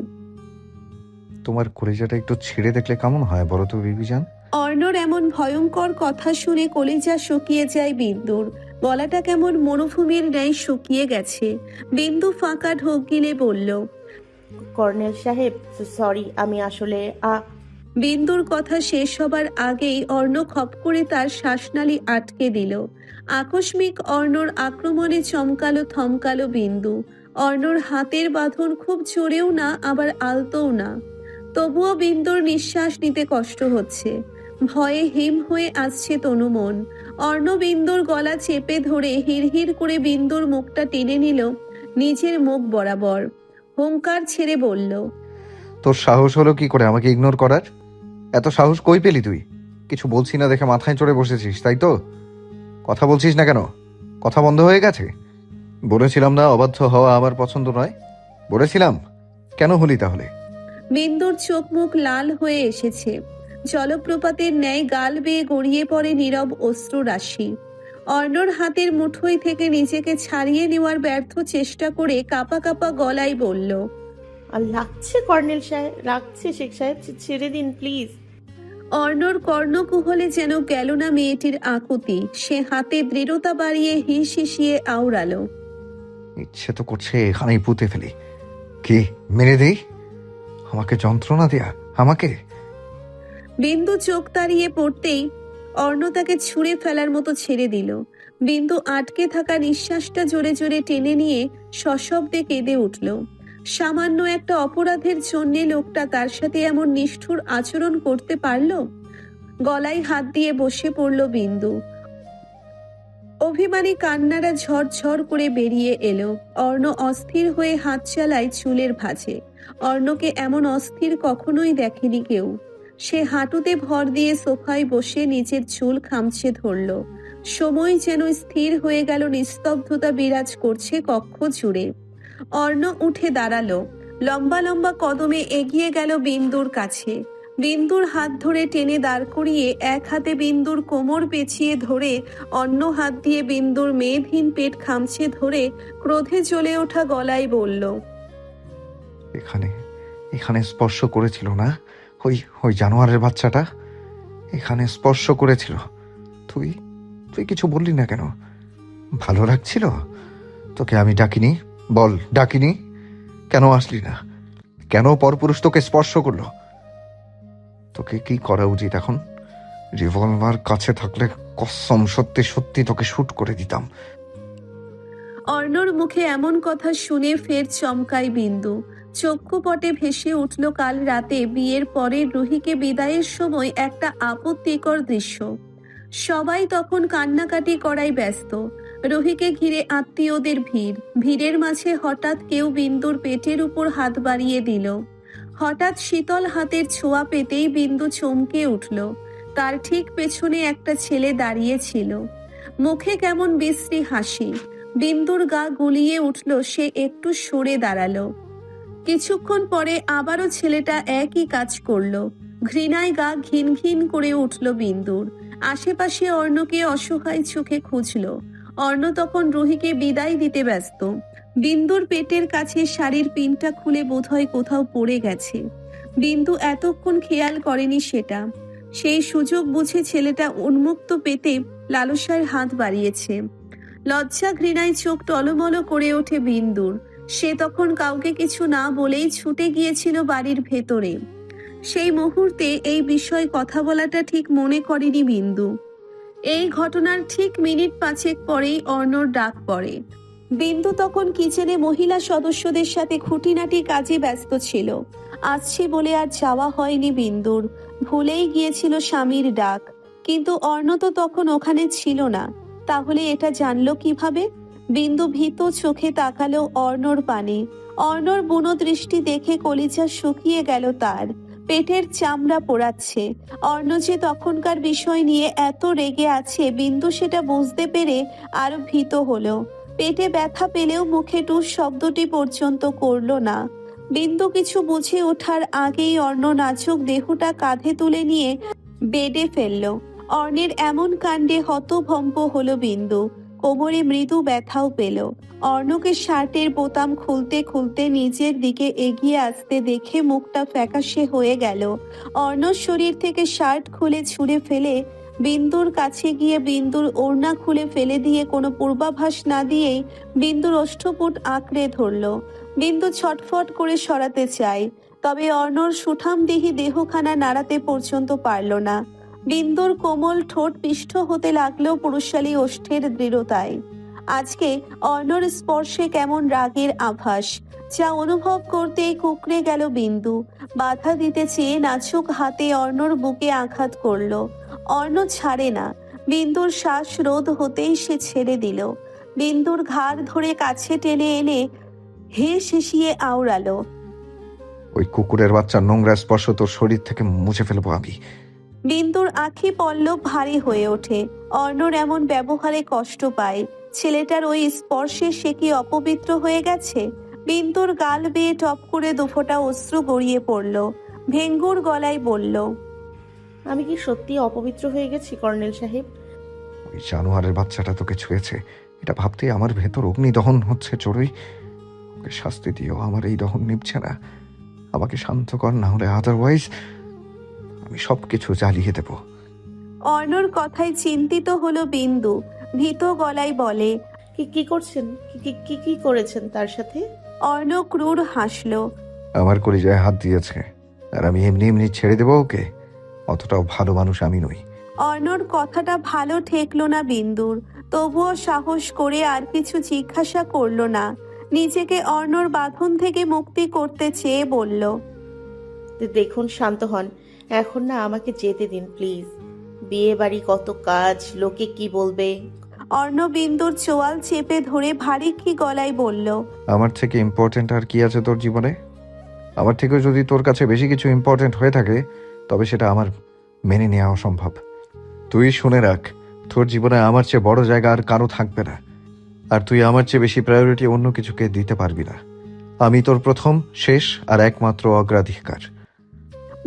তোমার কলিজাটা একটু ছিঁড়ে দেখলে কেমন হয় বলো তো বিবিজান? অর্ণর এমন ভয়ঙ্কর কথা শুনে কলিজা শুকিয়ে যায় বিন্দুর। গলাটা কেমন মরুভূমির ন্যায় শুকিয়ে গেছে। বিন্দু ফাঁকা ঢোক গিলে বলল, কর্নেল সাহেব, সরি, আমি আসলে বিন্দুর কথা শেষ হবার আগেই অর্ণ খপ করে তার শ্বাসনালী আটকে দিল। আকস্মিক অর্ণর আক্রমণে চমকালো থমকালো বিন্দু। অর্ণর হাতের বাঁধন খুব জোরেও না আবার আলতোও না। তবুও বিন্দুর নিঃশ্বাস নিতে কষ্ট হচ্ছে। ভয়ে হিম হয়ে আসছে তনুমন। অর্ণ বিন্দুর গলা চেপে ধরে হিড়হিড় করে বিন্দুর মুখটা টেনে নিল নিজের মুখ বরাবর। হুঙ্কার ছেড়ে বলল, তোর সাহস হলো কি করে আমাকে ইগনোর করার? এত সাহস কই পেলি তুই? কিছু বলছি না দেখে মাথায় চড়ে বসেছিস, তাই তো? কথা বলছিস না কেন? কথা বন্ধ হয়ে গেছে? বলেছিলাম না অবাধ্য হওয়া আমার পছন্দ নয়? বলেছিলাম, কেন হলি তাহলে? বিন্দুর চোখ মুখ লাল হয়ে এসেছে। জলপ্রপাতের ন্যায় গাল বেয়ে গড়িয়ে পড়ে নীরব অশ্রু রাশি। অর্ণর হাতের মুঠোয় থেকে নিজেকে ছাড়িয়ে নেওয়ার ব্যর্থ চেষ্টা করে কাঁপা কাঁপা গলায় বলল, আর লাগছে কর্নেল সাহেব, লাগছে শেখ সাহেব, ছেড়ে দিন প্লিজ। অর্ণর কর্ণকুহলে যেন গেল না মেয়েটির আকুতি। সে হাতে দৃঢ়তা বাড়িয়ে হিস হিসিয়ে আওড়ালো, ইচ্ছে তো করছে এখানেই পুঁতে ফেলি। কি মেরে দেই? আমাকে যন্ত্রণা দেয়া? আমাকে? বিন্দু চোখ তাড়িয়ে পড়তেই অর্ণ তাকে ছুঁড়ে ফেলার মতো ছেড়ে দিল। বিন্দু আটকে থাকা নিঃশ্বাসটা জোরে জোরে টেনে নিয়ে সশব্দে কেঁদে উঠল। সামান্য একটা অপরাধের জন্যে লোকটা তার সাথে এমন নিষ্ঠুর আচরণ করতে পারলো? গলায় হাত দিয়ে বসে পড়ল বিন্দু। অভিমানী কান্নারা ঝরঝর করে বেরিয়ে এলো। অর্ণ অস্থির হয়ে হাত চালায় চুলের ভাঁজে। অর্ণকে এমন অস্থির কখনোই দেখেনি কেউ। সে হাঁটুতে ভর দিয়ে সোফায় বসে নিজের চুল খামচে ধরল। সময় যেন স্থির হয়ে গেল, নিস্তব্ধতা বিরাজ করছে কক্ষ জুড়ে। অর্ণ উঠে দাঁড়ালো, লম্বা লম্বা কদমে এগিয়ে গেল বিন্দুর কাছে। বিন্দুর হাত ধরে টেনে দাঁড় করিয়ে এক হাতে বিন্দুর কোমর পেঁচিয়ে ধরে অন্য হাত দিয়ে বিন্দুর মেদহীন পেট খামছে ধরে ক্রোধে জ্বলে ওঠা গলায় বলল, এখানে এখানে স্পর্শ করেছিল না? ওই ওই জানোয়ারের বাচ্চাটা এখানে স্পর্শ করেছিল। তুই তুই কিছু বললি না কেন? ভালো লাগছিল? তোকে আমি ডাকিনি? বল, ডাকিনি? কেন আসলি না? কেন পরপুরুষ তোকে স্পর্শ করলো? তোকে কি করা উচিত এখন? রিভলভার কাছে থাকলে কসম সত্যি সত্যি তোকে শুট করে দিতাম। অর্ণর মুখে এমন কথা শুনে ফের চমকায় বিন্দু। চক্ষুপটে ভেসে উঠল কাল রাতে বিয়ের পরে রুহিকে বিদায়ের সময় একটা আপত্তিকর দৃশ্য। সবাই তখন কান্নাকাটি করায় ব্যস্ত। রুহিকে ঘিরে আত্মীয়দের ভিড়। ভিড়ের মাঝে হঠাৎ কেউ বিন্দুর পেটের উপর হাত বাড়িয়ে দিল। হঠাৎ শীতল হাতের ছোঁয়া পেতেই বিন্দু চমকে উঠল। তার ঠিক পেছনে একটা ছেলে দাঁড়িয়ে ছিল, মুখে কেমন বিশ্রী হাসি। বিন্দুর গা গুলিয়ে উঠল, সে একটু সরে দাঁড়ালো। কিছুক্ষণ পরে আবারও ছেলেটা একই কাজ করলো। ঘৃণায় গা ঘিন ঘিন করে উঠল বিন্দুর। আশেপাশে অর্ণকে অসহায় চোখে খুঁজল। অর্ণ তখন রুহিকে বিদায় দিতে ব্যস্ত। বিন্দুর পেটের কাছে শাড়ির পিনটা খুলে বোধহয় কোথাও পড়ে গেছে। বিন্দু এতক্ষণ খেয়াল করেনি সেটা। সেই সুযোগ বুঝে ছেলেটা উন্মুক্ত পেতে লালসার হাত বাড়িয়েছে। লজ্জা ঘৃণায় চোখ টলমল করে ওঠে বিন্দুর। সে তখন কাউকে কিছু না বলেই ছুটে গিয়েছিল বাড়ির ভেতরে। সেই মুহূর্তে এই বিষয়ে কথা বলাটা ঠিক মনে করেনি বিন্দু। এই ঘটনার ঠিক মিনিট 5 পরেই অর্ণর ডাক পড়ে। বিন্দু তখন কিচেনে মহিলা সদস্যদের সাথে খুঁটিনাটি কাজে ব্যস্ত ছিল। আসছে বলে আর যাওয়া হয়নি বিন্দুর। ভুলেই গিয়েছিল স্বামীর ডাক। কিন্তু অর্ণ তো তখন ওখানে ছিল না। তাহলে এটা জানলো কিভাবে? বিন্দু ভীত চোখে তাকালো অর্ণর পানে। অর্ণর বুনো দৃষ্টি দেখে কলিজা শুকিয়ে গেল তার। পেটের চামড়া পোড়াচ্ছে। অর্ণ যে তখনকার বিষয় নিয়ে এত রেগে আছে বিন্দু সেটা বুঝতে পেরে আরো ভীত হলো। পেটে ব্যথা পেলেও মুখে টুস শব্দটি পর্যন্ত করলো না। বিন্দু কিছু বুঝে ওঠার আগেই অর্ণ নাজুক দেহটা কাঁধে তুলে নিয়ে বেডে ফেললো। অর্ণের এমন কাণ্ডে হতভম্ব হলো বিন্দু। কোমরে মৃদু ব্যথাও পেল। অর্ণকে শার্টের বোতাম খুলতে খুলতে নিজের দিকে এগিয়ে আসতে দেখে মুখটা ফ্যাকাশে হয়ে গেল। অর্ণর শরীর থেকে শার্ট খুলে ছুঁড়ে ফেলে বিন্দুর কাছে গিয়ে বিন্দুর ওড়না খুলে ফেলে দিয়ে কোনো পূর্বাভাস না দিয়েই বিন্দুর ওষ্ঠপুট আঁকড়ে ধরল। বিন্দু ছটফট করে সরাতে চায়, তবে অর্ণর সুঠামদেহী দেহখানা নাড়াতে পর্যন্ত পারল না। বিন্দুর কোমল ঠোঁট পিষ্ঠ হতে লাগলেও পুরুষালী ওষ্ঠের দৃঢ়তায়। আজকে অর্ণর স্পর্শে কেমন রাগের আভাস, যা অনুভব করতেই কুঁকড়ে গেল বিন্দু। বাধা দিতে চেয়ে নাজুক হাতে অর্ণর বুকে আঘাত করলো। অর্ণ ছাড়ে না। বিন্দুর শ্বাস রোধ হতেই সে ছেড়ে দিল। বিন্দুর ঘাড় ধরে কাছে টেনে এনে হেসে আওড়ালো, ওই কুকুরের বাচ্চা নোংরা স্পর্শ তোর শরীর থেকে মুছে ফেলবো আমি। বিন্দুর আঁখি পল্লব ভারী হয়ে ওঠে। অর্ণর এমন ব্যবহারে কষ্ট পায়। ছেলেটার ওই স্পর্শে সে কি অপবিত্র হয়ে গেছে? বিন্দুর গাল বেয়ে টপ করে দুফোঁটা অশ্রু গড়িয়ে পড়ল। ভেঙ্গুর গলায় বলল, আমি কি সত্যি অপবিত্র হয়ে গেছি কর্নেল সাহেব? ওই জানোয়ারের বাচ্চাটা তোকে ছুঁয়েছে, এটা ভাবতেই আমার ভেতর অগ্নিদহন হচ্ছে চড়ুই। ওকে শাস্তি দিয়েও আমার এই দহন নিভছে না। আমাকে শান্ত কর, না হলে আদারওয়াইজ আমি সবকিছু জ্বালিয়ে দেবো। অর্ণর কথায় চিন্তিত হলো বিন্দু। ভীত গলায় বলে। কি কি করছেন? কি করেছেন তার সাথে? অর্ণ ক্রূর হাসল। আমার কলিজায় হাত দিয়েছে, আর আমি এমনি এমনি ছেড়ে দেবো ওকে? অতটাও ভালো মানুষ আমি নই। অর্ণর কথাটা ভালো ঠেকলো না বিন্দুর, তবুও সাহস করে আর কিছু জিজ্ঞাসা করলো না। নিজেকে অর্ণর বাঁধন থেকে মুক্তি করতে চেয়ে বলল। দেখুন, শান্ত হন। এখন না, আমাকে যেতে দিন প্লিজ। বিয়ে বাড়ি, কত কাজ, লোকে কি বলবে। অর্ণ বিন্দুর চোয়াল চেপে ধরে ভারী কি গলায় বলল। আমার থেকে ইম্পর্ট্যান্ট আর কি আছে তোর জীবনে? আমার থেকেও যদি তোর কাছে বেশি কিছু ইম্পর্ট্যান্ট হয়ে থাকে, তবে সেটা আমার মেনে নেওয়া অসম্ভব। তুই শুনে রাখ, তোর জীবনে আমার চেয়ে বড় জায়গা আর কারো থাকবে না, আর তুই আমার চেয়ে বেশি প্রায়োরিটি অন্য কিছুকে দিতে পারবি না। আমি তোর প্রথম, শেষ আর একমাত্র অগ্রাধিকার।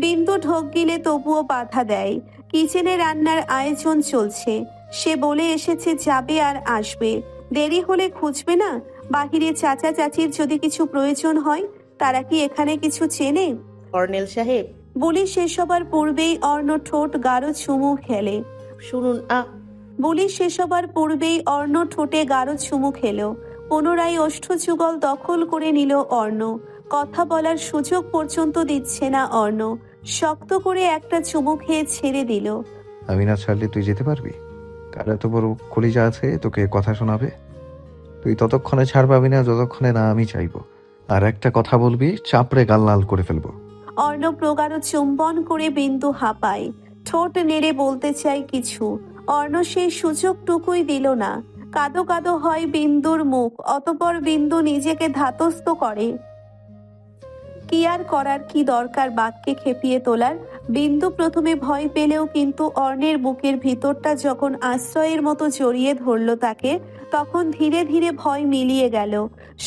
বিন্দু ঢোক গিলে তবুও বাধা দেয়। কিচেনে রান্নার আয়োজন চলছে। সে বলে এসেছে যাবে আর আসবে, দেরি হলে খুঁজবে না। বাহিরে চাচা চাচির যদি কিছু প্রয়োজন হয়, তারা কি এখানে কিছু চেনে? কর্নেল সাহেব, বলি শেষ হবার পূর্বেই অর্ণ ঠোঁট গাঢ় চুমু খেলে। শুনুন। বলি শেষ হবার পূর্বেই অর্ণ ঠোঁটে গাঢ় চুমু খেলো। পুনরায় ওষ্ঠযুগল দখল করে নিল অর্ণ। কথা বলার সুযোগ পর্যন্ত দিচ্ছে না অর্ণ। শক্ত করে একটা চুমু খেয়ে ছেড়ে দিল। আমি না ছাড়লে তুই যেতে পারবি? কার এত বড় কলিজা আছে তোকে কথা শোনাবে? তুই ততক্ষণে ছাড় পাবি না যতক্ষণে না আমি চাইবো। আর একটা কথা বলবি, চাপড়ে গাল লাল করে ফেলবো। অর্ণ প্রগাঢ় চুম্বন করে বিন্দু হাঁপায়। ঠোঁট নেড়ে বলতে চাই কিছু, অর্ণ সেই সুযোগটুকুই দিল না। কাদো কাদো হয় বিন্দুর মুখ। অতঃপর বিন্দু নিজেকে ধাতস্থ করে। কি আর করার, কি দরকার বাক্যে খেপিয়ে তোলার? বিন্দু প্রথমে ভয় পেলেও কিন্তু অর্ণের বুকের ভিতরটা যখন আশ্রয়ের মতো জড়িয়ে ধরল তাকে, তখন ধীরে ধীরে ভয় মিলিয়ে গেল।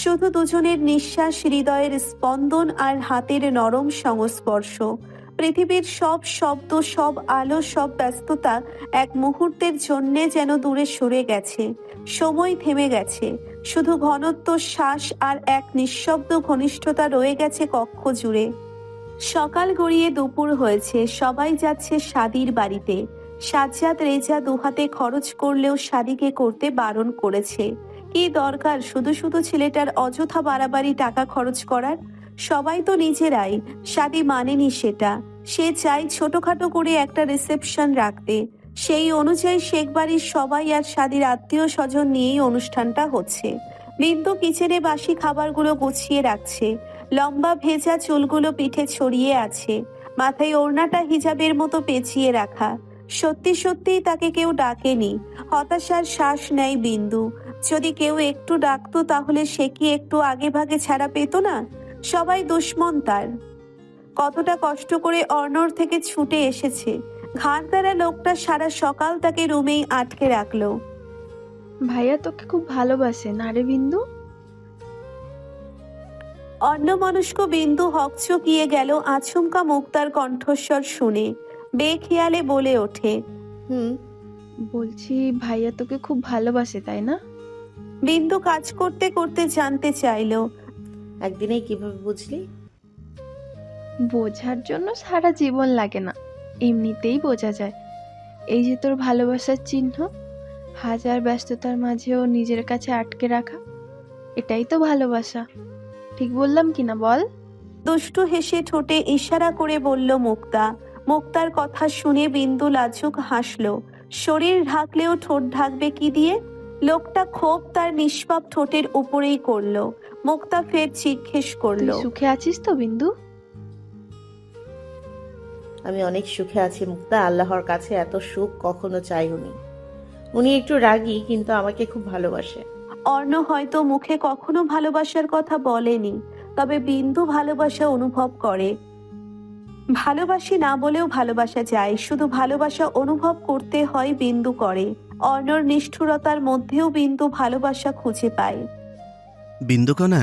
শুধু দুজনের নিঃশ্বাস, হৃদয়ের স্পন্দন আর হাতের নরম সংস্পর্শ। পৃথিবীর সব শব্দ, সব আলো, সব ব্যস্ততা এক মুহূর্তের জন্যে যেন দূরে সরে গেছে। সময় থেমে গেছে। শুধু ঘনত্ব, শ্বাস আর এক নিঃশব্দ ঘনিষ্ঠতা রয়ে গেছে কক্ষ জুড়ে। সকাল গড়িয়ে দুপুর হয়েছে। সবাই যাচ্ছে শাদির বাড়িতে। সাজ্জাদ রেজা দুহাতে খরচ করলেও শাদিকে করতে বারণ করেছে। কি দরকার শুধু শুধু ছেলেটার অযথা বাড়াবাড়ি টাকা খরচ করার? সবাই তো নিজেরাই। শাদি মানেনি সেটা। সে চাই ছোটখাটো করে একটা রিসেপশন রাখতে। সেই অনুযায়ী শেখ বাড়ির সবাই আর শাদির আত্মীয় স্বজন নিয়েই অনুষ্ঠানটা হচ্ছে। বিন্দু কিচেনে বাসি খাবারগুলো গুছিয়ে রাখছে। লম্বা ভেজা চুলগুলো পিঠে ছড়িয়ে আছে। মাথায় ওড়নাটা হিজাবের মতো পেঁচিয়ে রাখা। সত্যি সত্যিই তাকে কেউ ডাকেনি। হতাশার শ্বাস নেয় বিন্দু। যদি কেউ একটু ডাকতো তাহলে সে কি একটু আগে ভাগে ছাড়া পেত না? সবাই দুশ্মন তার। কতটা কষ্ট করে অর্ণর থেকে ছুটে এসেছে। ঘাড় দ্বারা লোকটা সারা সকাল তাকে রুমেই আটকে রাখলো। ভাইয়া তোকে খুব ভালোবাসে না রে বিন্দু? অন্যমনস্ক বিন্দু হকচকিয়ে গেল আচমকা মুক্তার কণ্ঠস্বর শুনে। বেখেয়ালে বলে ওঠে। বলছি ভাইয়া তোকে খুব ভালোবাসে, তাই না? বিন্দু কাজ করতে করতে জানতে চাইলো। একদিনেই কিভাবে বুঝলি? বোঝার জন্য সারা জীবন লাগে না, এমনিতেই বোঝা যায়। এই যে তোর ভালোবাসার চিহ্ন, হাজার ব্যস্ততার মাঝেও নিজের কাছে আটকে রাখা, এটাই তো ভালোবাসা। ঠিক বললাম কিনা বল? দুষ্টু হেসে ঠোঁটে ইশারা করে বলল মুক্তা। মুক্তার কথা শুনে বিন্দু লাজুক হাসলো। শরীর ঢাকলেও ঠোঁট ঢাকবে কি দিয়ে? লোকটা ক্ষোভ তার নিষ্পাপ ঠোঁটের উপরেই করলো। মুক্তা ফের জিজ্ঞেস করলো, তুই সুখে আছিস তো বিন্দু? আমি অনেক সুখে আছি মুক্তা। আল্লাহর কাছে এত সুখ কখনো চাইনি। উনি একটু রাগী, কিন্তু আমাকে খুব ভালোবাসে। অর্ণ হয়তো মুখে কখনো ভালোবাসার কথা বলেনি, তবে বিন্দু ভালোবাসা অনুভব করে। ভালোবাসি না বলেও ভালোবাসা যায়, শুধু ভালোবাসা অনুভব করতে হয় বিন্দু করে। অর্ণর নিষ্ঠুরতার মধ্যেও বিন্দু ভালোবাসা খুঁজে পায়। বিন্দুকণা,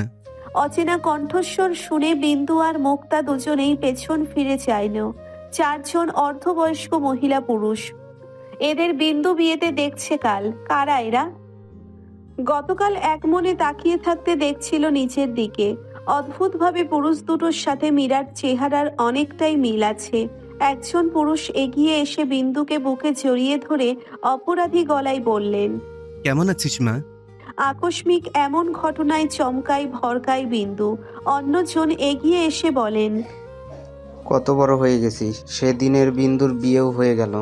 অচেনা কণ্ঠস্বর শুনে বিন্দু আর মুক্তা দুজনেই পেছন ফিরে চাইল। চারজন অর্ধবয়স্ক মহিলা পুরুষ। এদের বিন্দু বিয়েতে দেখছে কাল। কারা এরা? গতকাল এক মনে তাকিয়ে থাকতে দেখছিল নিচের দিকে। অদ্ভুতভাবে পুরুষ দুটোর সাথে মীরার চেহারার অনেকটাই মিল আছে। একজন পুরুষ এগিয়ে এসে বিন্দুকে বুকে জড়িয়ে ধরে অপরাধী গলায় বললেন, কেমন আছিস মা? আকস্মিক এমন ঘটনায় চমকায় ভরকায় বিন্দু। অন্যজন এগিয়ে এসে বলেন, কত বড় হয়ে গেছিস, সেদিনের বিন্দুর বিয়েও হয়ে গেল।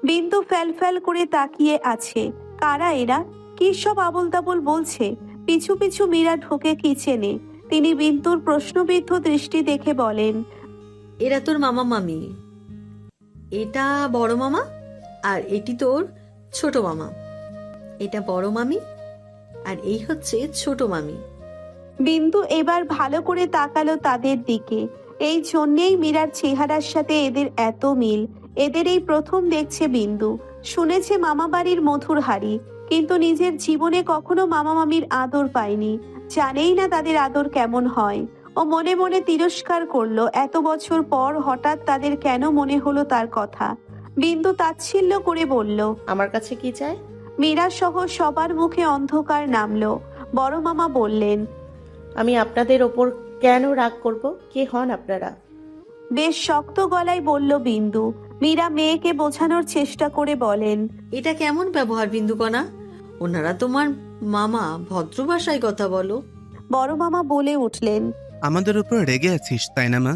বিন্দু ফ্যাল করে তাকিয়ে আছে। কারা এরা? কি সব আবোল তাবোল বলছে। পিছু পিছু মীরা ঢোকে কিচেনে। তিনি বিন্দুর প্রশ্নবিদ্ধ দৃষ্টি দেখে বলেন, এরা তোর মামা মামি। এটা বড় মামা, আর এটি তোর ছোট মামা। এটা বড় মামি, আর এই হচ্ছে ছোট মামি। বিন্দু এবার ভালো করে তাকালো তাদের দিকে। এই জন্যেই মীরার চেহারার সাথে এদের এত মিল। এদের এই প্রথম দেখছে বিন্দু। শুনেছে মামা বাড়ির মধুর হাড়ি, কিন্তু নিজের জীবনে কখনো মামা মামির আদর পায়নি। জানেই না তাদের আদর কেমন হয়। ও মনে মনে তিরস্কার করলো, এত বছর পর হঠাৎ তাদের কেন মনে হলো তার কথা। বিন্দু তাচ্ছিল্য করে বলল, আমার কাছে কি চায়? মীরা সহ সবার মুখে অন্ধকার নামলো। বড় মামা বললেন, আমি আপনাদের ওপর কেন রাগ করব? কে হন আপনারা? বেশ শক্ত গলায় বলল বিন্দু। মীরা মেয়েকে বোঝানোর চেষ্টা করে বলেন, এটা কেমন ব্যবহার বিন্দুকণা? ওনারা তোমার মামা, ভদ্র ভাষায় কথা বলো। বড় মামা বলে উঠলেন, আমাদের উপর রেগে আছিস তাই না মা?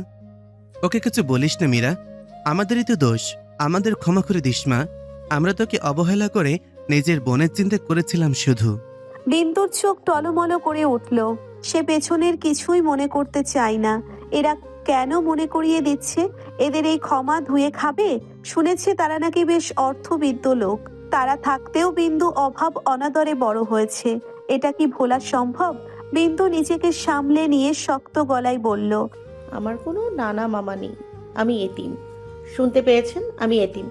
ওকে কিছু বলিস না মীরা, আমাদেরই তো দোষ। আমাদের ক্ষমা করে দিস মা। আমরা তোকে অবহেলা করে নিজের বোনের চিন্তা করেছিলাম শুধু। বিন্দুর চোখ টলমল করে উঠল। সে পেছনের কিছুই মনে করতে চায় না। এরা কেন মনে করিয়ে দিচ্ছে? এদের এই ক্ষমা ধুয়ে খাবে? শুনেছে তারা নাকি বেশ অর্থবিদ্য লোক। তারা থাকতেও বিন্দু অভাব অনাদরে বড় হয়েছে। এটা কি ভোলা সম্ভব? বিন্দু নিজেকে সামলে নিয়ে শক্ত গলায় বলল, আমার কোনো নানা মামা নেই। আমি এতিম। শুনতে পেয়েছেন? আমি এতিম।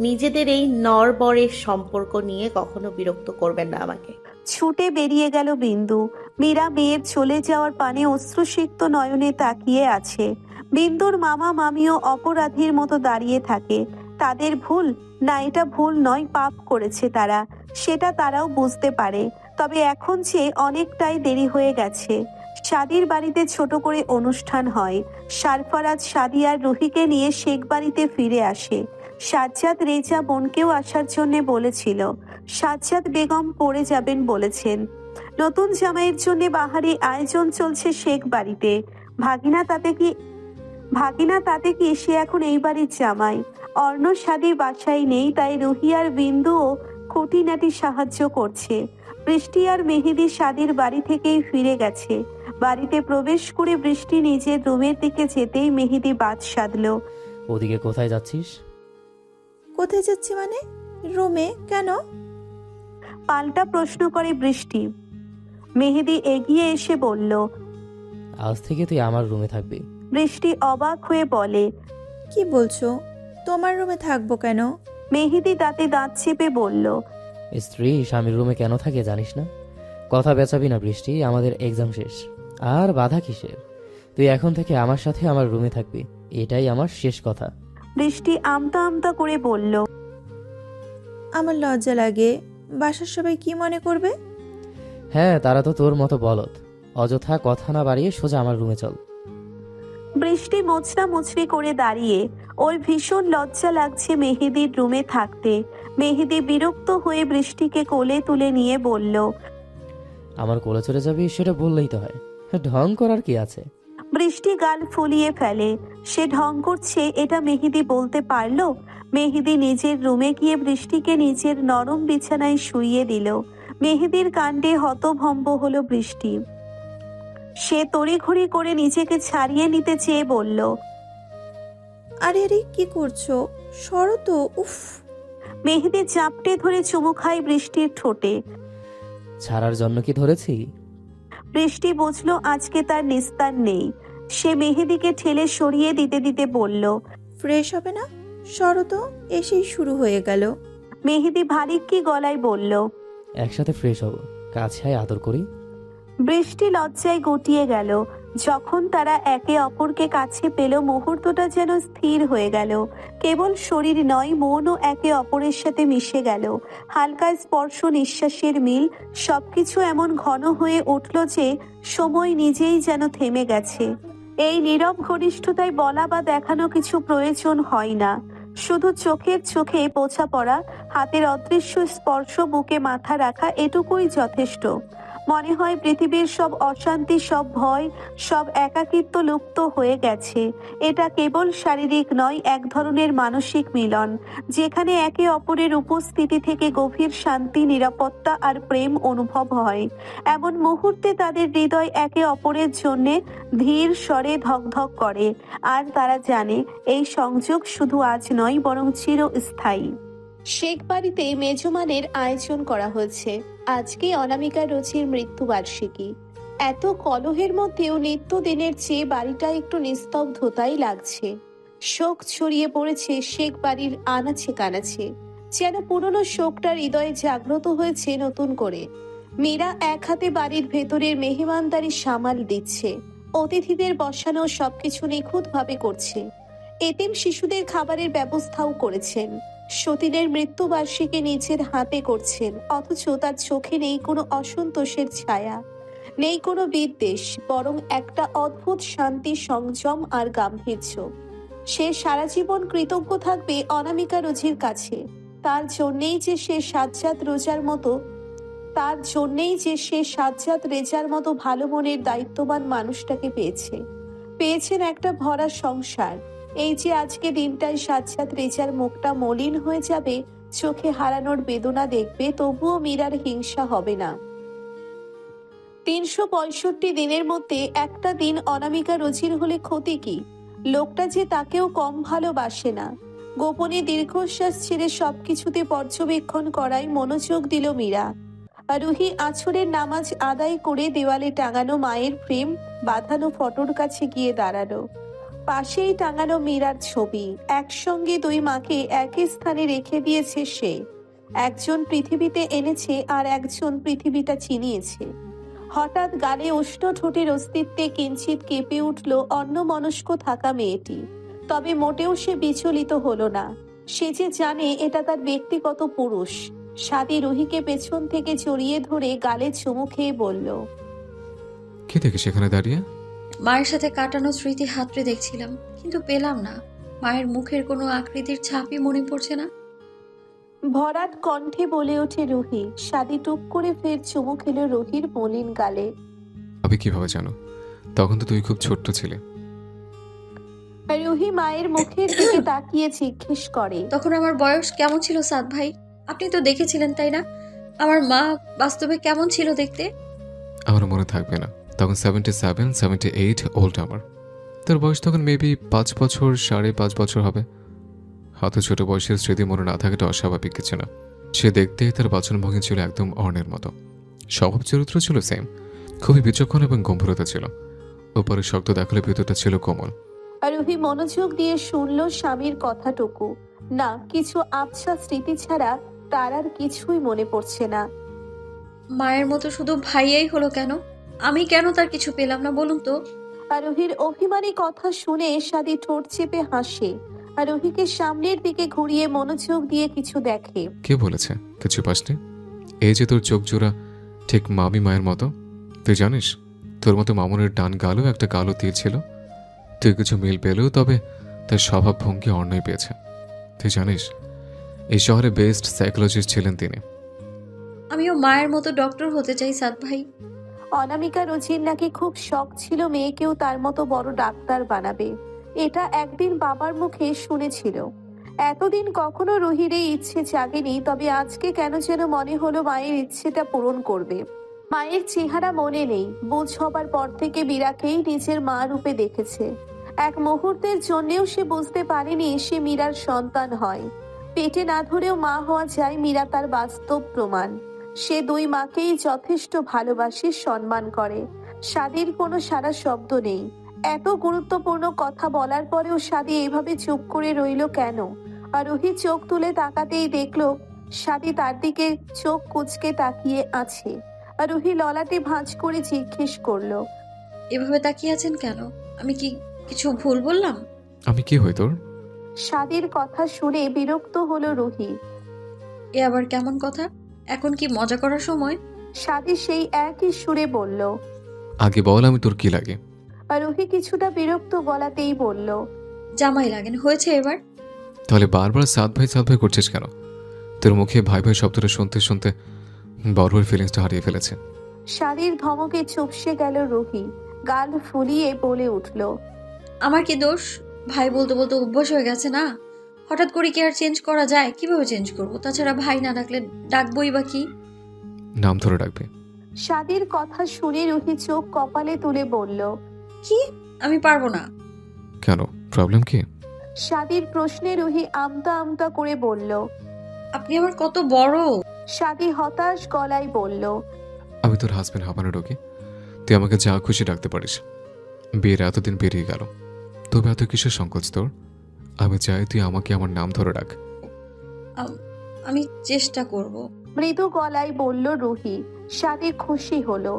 নিজেদের এই নরবরের সম্পর্ক নিয়ে কখনো বিরক্ত করবেন না আমাকে। ছুটে বেরিয়ে গেল বিন্দু। মীরা মেয়ের চলে যাওয়ার পানে অশ্রুসিক্ত নয়নে তাকিয়ে আছে। বিন্দুর মামা মামিও অপরাধীর মতো দাঁড়িয়ে থাকে। তাদের ভুল না, এটা ভুল নয়, পাপ করেছে তারা। সেটা তারাও বুঝতে পারে। তবে এখন যে অনেকটাই দেরি হয়ে গেছে। সাদির বাড়িতে ছোট করে অনুষ্ঠান হয়। সারফারাজ, সাদি আর রুহিকে নিয়ে শেখ বাড়িতে ফিরে আসে। সাজ্জাদ রেজা বোনকেও আসার জন্য বলেছিল। সাজ্জাদ বেগম পড়ে যাবেন বলেছেন। নতুন জামাইয়ের জন্য বাহারি আয়োজন চলছে শেখ বাড়িতে। ভাগিনা তাতে কি সে এখন এই বাড়ির জামাই। অর্ণ সাদি বাসায় নেই, তাই রুহি আর বিন্দুও খুঁটিনাটি সাহায্য করছে। বৃষ্টি আর মেহেদি সাদির বাড়ি থেকেই ফিরে গেছে। বাড়িতে প্রবেশ করে বৃষ্টি নিজের রুমের দিকে যেতেই মেহেদি বাদ সাধলো। ওদিকে কোথায় যাচ্ছিস? কোথায় যাচ্ছি মানে? রুমে কেন? পাল্টা প্রশ্ন করে বৃষ্টি। মেহেদি এগিয়ে এসে বলল, আজ থেকে তুই আমার রুমে থাকবি। বৃষ্টি অবাক হয়ে বলে, কি বলছো? তোমার রুমে থাকবো কেন? মেহেদি দাঁতে দাঁত চেপে বলল, স্ত্রী স্বামীর রুমে কেন থাকে জানিস না? কথা বেচাবি না বৃষ্টি, আমাদের এক্সাম শেষ। আর বাধা কিসের? তুই এখন থেকে আমার সাথে আমার রুমে থাকবি, এটাই আমার শেষ কথা। বৃষ্টি আমতা আমতা করে বলল, আমার লজ্জা লাগে। বাসার সবাই কি মনে করবে? হ্যাঁ, তারা তো তোর মতো বলদ। অযথা কথা না বাড়িয়ে সোজা আমার রুমে চল। বৃষ্টি মোচড়া মুচড়ি করে দাঁড়িয়ে। ওর ভীষণ লজ্জা লাগছে মেহেদির রুমে থাকতে। মেহেদি বিরক্ত হয়ে বৃষ্টিকে কোলে তুলে নিয়ে বলল, আমার কোলে চলে যাবি সেটা বললেই তো হয়, ঢং করার কি আছে? বৃষ্টি গাল ফুলিয়ে ফেলে। সে ঢং করছে এটা মেহেদি বলতে পারলো? মেহেদি নিজের রুমে গিয়ে বৃষ্টিকে নিজের নরম বিছানায় শুইয়ে দিল। মেহেদির কাণ্ডে হতভম্ব হলো বৃষ্টি। সে তড়িঘড়ি করে নিজেকে ছাড়িয়ে নিতে চেয়ে বলল, আরে আরে কি করছো? সরো তো। উফ। মেহেদি চাপটে ধরে চুমু খায় বৃষ্টির ঠোঁটে। ছাড়ার জন্য কি ধরেছি? বৃষ্টি বুঝলো আজকে তার নিস্তার নেই। সে মেহেদিকে ঠেলে সরিয়ে দিতে দিতে বলল, ফ্রেশ হবে না? সরো তো, এসেই শুরু হয়ে গেল। মেহেদি ভারিক্কি গলায় বলল। একসাথে ফ্রেশ হব, কাছে আয় আদর করি। বৃষ্টি লজ্জায় গুটিয়ে গেল। যখন তারা একে অপরকে কাছে পেল, মুহূর্তটা যেন স্থির হয়ে গেল। কেবল শরীর নয়, মনও একে অপরের সাথে মিশে গেল। হালকা স্পর্শ, নিঃশ্বাসের মিল, সবকিছু এমন ঘন হয়ে উঠল যে সময় নিজেই যেন থেমে গেছে। এই নীরব ঘনিষ্ঠতায় বলা বা দেখানো কিছু প্রয়োজন হয় না, শুধু চোখের চোখে বোঝাপড়া, হাতের অদৃশ্য স্পর্শ, বুকে মাথা রাখা, এটুকুই যথেষ্ট। মনে হয় পৃথিবীর সব অশান্তি, সব ভয়, সব একাকিত্ব লুপ্ত হয়ে গেছে। এটা কেবল শারীরিক নয়, এক ধরনের মানসিক মিলন, যেখানে একে অপরের উপস্থিতি থেকে গভীর শান্তি, নিরাপত্তা আর প্রেম অনুভব হয়। এমন মুহূর্তে তাদের হৃদয় একে অপরের জন্য ধীর স্বরে ধকধক করে, আর তারা জানে এই সংযোগ শুধু আজ নয়, বরং চিরস্থায়ী। শেখ বাড়িতে মেজমানের আয়োজন করা হয়েছে। আজকে অনামিকা রুচির মৃত্যুবার্ষিকী। এত কলহের মধ্যেও নিত্যদিনের চেয়ে বাড়িটা একটু নিস্তব্ধতাই লাগছে। শোক ছড়িয়ে পড়েছে শেখ বাড়ির আনাচে কানাচে, যেন পুরনো শোকটা হৃদয়ে জাগ্রত হয়েছে নতুন করে। মীরা এক হাতে বাড়ির ভেতরের মেহমানদারি সামাল দিচ্ছে, অতিথিদের বসানো সবকিছু নিখুঁতভাবে করছে। এতিম শিশুদের খাবারের ব্যবস্থাও করেছেন। সতীনের মৃত্যুবার্ষিকী নিজের হাতে করছেন, অথচ তার চোখে নেই কোনো অসন্তোষের ছায়া, নেই কোনো বিদ্বেষ, বরং একটা অদ্ভুত শান্তি, সংযম আর গাম্ভীর্য। সে সারা জীবন কৃতজ্ঞ থাকবে অনামিকা রুচির কাছে। তার জন্যেই যে সে সাজ্জাদ রেজার মতো ভালো মনের দায়িত্ববান মানুষটাকে পেয়েছেন একটা ভরা সংসার। এই যে আজকে দিনটায় সাজ্জাদ রেজার মুখটা মলিন হয়ে যাবে, চোখে হারানোর বেদনা দেখবে, তবুও মীরার হিংসা হবে না। 365 দিনের মধ্যে একটা দিন অনামিকা রুচির হলে ক্ষতি কি? লোকটা যে তাকেও কম ভালোবাসে না। গোপনে দীর্ঘশ্বাস ছেড়ে সবকিছুতে পর্যবেক্ষণ করায় মনোযোগ দিল মীরা। রুহি আছরের নামাজ আদায় করে দেওয়ালে টাঙানো মায়ের ফ্রেম বাঁধানো ফটোর কাছে গিয়ে দাঁড়ালো। পাশেই টাঙানো মীরার ছবি। একসঙ্গে দুই মাকে একই স্থানে রেখে দিয়েছে সে। একজন পৃথিবীতে এনেছে আর একজন পৃথিবীটা চিনিয়েছে। হঠাৎ গালে উষ্ণ ঠোঁটের অস্তিত্বে কিঞ্চিত কেঁপে উঠল অন্যমনস্ক থাকা মেয়েটি। তবে মোটেও সে বিচলিত হলো না। সে যে জানে এটা তার ব্যক্তিগত পুরুষ। সাদি রুহিকে পেছন থেকে জড়িয়ে ধরে গালে চুমু খেয়ে বলল, কি দেখে সেখানে দাঁড়িয়ে? মায়ের সাথে কাটানো স্মৃতি হাতড়ে দেখছিলাম, কিন্তু পেলাম না। মায়ের মুখের কোনো আকৃতির ছাপই মনে পড়ছে না। ভরাট কণ্ঠে বলে ওঠে রুহি। সাদি টুক করে ফের চুমু খেল রুহির মলিন গালে। আমি কিভাবে জানো? তখন তো তুই খুব ছোট্ট ছিলে। রুহি মায়ের মুখের দিকে তাকিয়ে জিজ্ঞেস করে, তখন আমার বয়স কেমন ছিল সাদ ভাই? আপনি তো দেখেছিলেন তাই না? আমার মা বাস্তবে কেমন ছিল দেখতে? আমার মনে থাকবে না। তখন 77, 78 ওল্ড আমার। তোর বয়স তখন মেবি 5 বছর, 5.5 বছর হবে। হয়তো ছোট বয়সের স্মৃতি মনে না থাকাটা অস্বাভাবিক কিছু না। সে দেখতে তার বাচনভঙ্গি ছিল একদম অর্ণের মতো। স্বভাব চরিত্র ছিল সেম, খুবই বিচক্ষণ এবং গম্ভীরতা ছিল। উপরে শক্ত দেখালে ভিতরটা ছিল কোমল। রুহি মনোযোগ দিয়ে শুনল স্বামীর কথাটুকু। না, কিছু আবছা স্মৃতি ছাড়া তার আর কিছুই মনে পড়ছে না। মায়ের মতো শুধু ভাইয়াই হলো কেন? আমি কেন তার কিছু পেলাম না বলুন তো? রুহির অভিমানী কথা শুনে সাদি ঠোঁট চেপে হাসে। রুহিকে সামনের দিকে ঘুরিয়ে মনোযোগ দিয়ে কিছু দেখে। কে বলেছে কিছু পাসনি? এই যে তোর চোখ জোড়া ঠিক মামি মায়ের মতো। তুই জানিস তোর মতো মামুনের ডান গালও একটা কালো তীর ছিল। তুই কিছু মিল পেলেও তবে তার স্বভাব ভঙ্গি অন্যই পেয়েছে। তুই জানিস এই শহরে বেস্ট সাইকোলজিস্ট ছিলেন তিনি। আমিও মায়ের মতো ডক্টর হতে চাই সাদ ভাই। অনামিকা রুচির নাকি খুব শখ ছিল মেয়েকেও তার মতো বড় ডাক্তার বানাবে। এটা একদিন বাবার মুখে শুনেছিল। এতদিন কখনো রুহির এই ইচ্ছে জাগেনি, তবে আজকে কেন যেন মনে হলো মায়ের ইচ্ছেটা পূরণ করবে। মায়ের চেহারা মনে নেই, বুঝ হবার পর থেকে মীরাকেই নিজের মা রূপে দেখেছে। এক মুহূর্তের জন্যেও সে বুঝতে পারেনি সে মীরার সন্তান হয়। পেটে না ধরেও মা হওয়া যায়, মীরা তার বাস্তব প্রমাণ। সে দুই মাকেই যথেষ্ট ভালোবাসে, সম্মান করে। সাদির কোনো সারা শব্দ নেই। এত গুরুত্বপূর্ণ কথা বলার পরেও সাদি এইভাবে চুপ করে রইল কেন? আর রুহি চোখ তুলে তাকাতেই দেখলো সাদি তার দিকে চোখ কুঁচকে তাকিয়ে আছে। আর রুহি ললাটে ভাঁজ করে জিজ্ঞেস করলো, এভাবে তাকিয়ে আছেন কেন? আমি কি কিছু ভুল বললাম? আমি কি হই তোর? স্বাদের কথা শুনে বিরক্ত হলো রুহি। এ আবার কেমন কথা? এখন কি মজা করার সময়? স্বাদী সেই একই সুরে বলল। আগে বল আমি তোর কি লাগে? রুহি কিছুটা বিরক্ত গলাতেই বলল। জামাই লাগেন, হয়েছে এবার? তাহলে বারবার সাত ভাই করছিস কেন? তোর মুখে ভাই ভাই শব্দটা শুনতে শুনতে বড়োর ফিলিংসটা হারিয়ে ফেলেছে। স্বাদীর ধমকে চুপসে গেল রুহি, গাল ফুলিয়ে বলে উঠল। আমার কি দোষ? ভাই বলতে বলতে অভ্যাস হয়ে গেছে না। হঠাৎ করে কি আর চেঞ্জ করা যায়? কিভাবে চেঞ্জ করব? তাছাড়া ভাই না ডাকলে ডাকবই বা কি? নাম ধরে ডাকবে। স্বাদীর কথা শুনে রুহি চোখ কপালে তুলে বলল। কি? আমি পারবো না। কেন, প্রবলেম কি? স্বাদীর প্রশ্নে রুহি আমতা আমতা করে বলল। আপনি আমার কত বড়। স্বাদী হতাশ গলায় বলল। আমি তোর হাজবেন্ড হাবানো ঢোকে, তুই আমাকে যা খুশি ডাকতে পারিস। বিয়ের এতদিন পেরিয়ে গেল, তবে এত কিসের সংকোচ তোর? আমি চাই তুই আমাকে আমার নাম ধরে ডাক। আমি চেষ্টা করব। মৃদু গলায় বলল রুহি। স্বাদী খুশি হলো,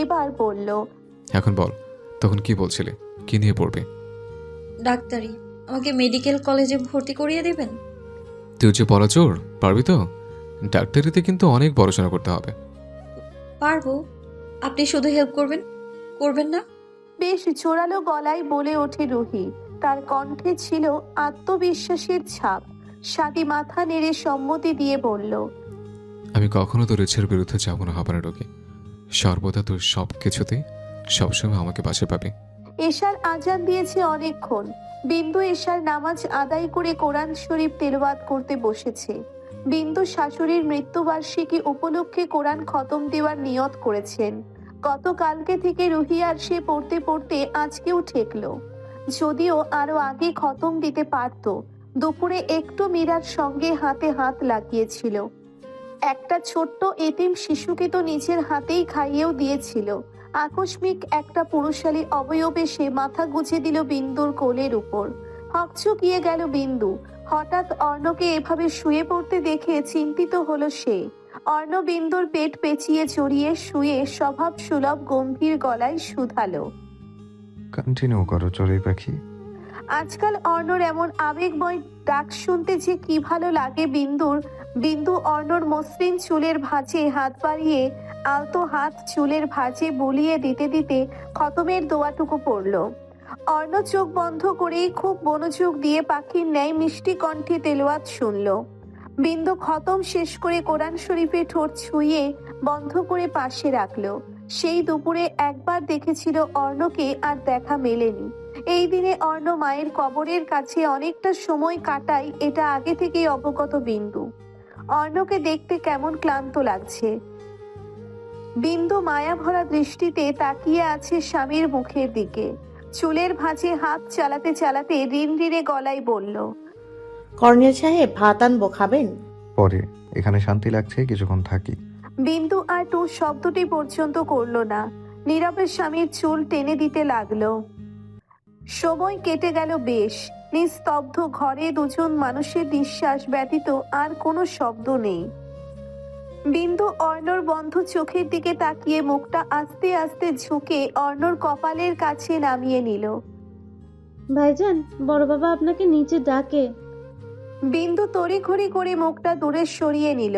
এবার বলল। এখন বল, তখন কি বলছিলে? কি নিয়ে পড়বে? ডাক্তারি। আমাকে মেডিকেল কলেজে ভর্তি করিয়ে দেবেন? তুই যে পড়াচোর, পারবি তো? ডাক্তারিতে কিন্তু অনেক পড়াশোনা করতে হবে। পারবো। আপনি শুধু হেল্প করবেন, করবেন না? বেশ জোরালো গলায় বলে ওঠে রুহি। তার কণ্ঠে ছিল আত্মবিশ্বাসের ছাপ। স্বাদী মাথা নেড়ে সম্মতি দিয়ে বলল। আমি কখনো তোর ইচ্ছের বিরুদ্ধে যাবো না হাবানা ঢোকে। সর্বদা তোর সব কিছুতে সবসময় আমাকে পাশে পাবি। এশার আজান দিয়েছে অনেকক্ষণ। বিন্দু এশার নামাজ আদায় করে কোরআন শরীফ তেলাওয়াত করতে বসেছে। বিন্দু শাশুড়ির মৃত্যুবার্ষিকী উপলক্ষে কোরআন খতম দেওয়ার নিয়ত করেছেন। গতকালকে থেকে রুহি আর সে পড়তে পড়তে আজকেও ঠেকলো। যদিও আরো আগে খতম দিতে পারত। দুপুরে একটু মীরার সঙ্গে হাতে হাত লাগিয়েছিল। একটা ছোট্ট এতিম শিশুকে তো নিজের হাতেই খাইয়েও দিয়েছিল। আকস্মিক একটা পুরুষালী অবয়বে সে মাথা গুজে দিল বিন্দুর কোলের উপর। হকচকিয়ে গেল বিন্দু। হঠাৎ অর্ণকে এভাবে শুয়ে পড়তে দেখে চিন্তিত হলো সে। অর্ণ বিন্দুর পেট পেঁচিয়ে জড়িয়ে শুয়ে স্বভাব সুলভ গম্ভীর গলায় শুধালো। কন্টিনিউ করো চড়ুই পাখি। আজকাল অর্ণর এমন আবেগময় ডাক শুনতে যে কি ভালো লাগে বিন্দুর। বিন্দু অর্ণর মসৃণ চুলের ভাঁজে হাত বাড়িয়ে আলতো হাত চুলের ভাঁজে বুলিয়ে দিতে দিতে খতমের দোয়াটুকু পড়ল। অর্ণ চোখ বন্ধ করেই খুব মনোযোগ দিয়ে পাখির ন্যায় মিষ্টি কণ্ঠে তেলাওয়াত শুনল। বিন্দু খতম শেষ করে কোরআন শরীফে ঠোঁট ছুঁয়ে বন্ধ করে পাশে রাখলো। সেই দুপুরে একবার দেখেছিল অর্ণকে, আর দেখা মেলেনি। এই দিনে অর্ণ মায়ের কবরের কাছে অনেকটা সময় কাটায়, এটা আগে থেকেই অবগত বিন্দু। অর্ণকে দেখতে কেমন ক্লান্ত লাগছে। বিন্দু মায়া ভরা দৃষ্টিতে তাকিয়ে আছে স্বামীর মুখের দিকে। চুলের ভাঁজে হাত চালাতে চালাতে রিনরিনে গলায় বলল। কর্নেল সাহেব, ভাত আনবো, খাবেন? পরে, এখানে শান্তি লাগছে, কিছুক্ষণ থাকি। বিন্দু আর টু শব্দটি পর্যন্ত করলো না। নীরবে স্বামীর চুল টেনে দিতে লাগলো। সময় কেটে গেল বেশ। নিস্তব্ধ ঘরে দুজন মানুষের নিঃশ্বাস ব্যতীত আর কোনো শব্দ নেই। বিন্দু অর্ণর বন্ধ চোখের দিকে তাকিয়ে মুখটা আস্তে আস্তে ঝুঁকে অর্ণর কপালের কাছে নামিয়ে নিল। ভাইজান, বড় বাবা আপনাকে নিচে ডাকে। বিন্দু তড়িঘড়ি করে মুখটা দূরে সরিয়ে নিল।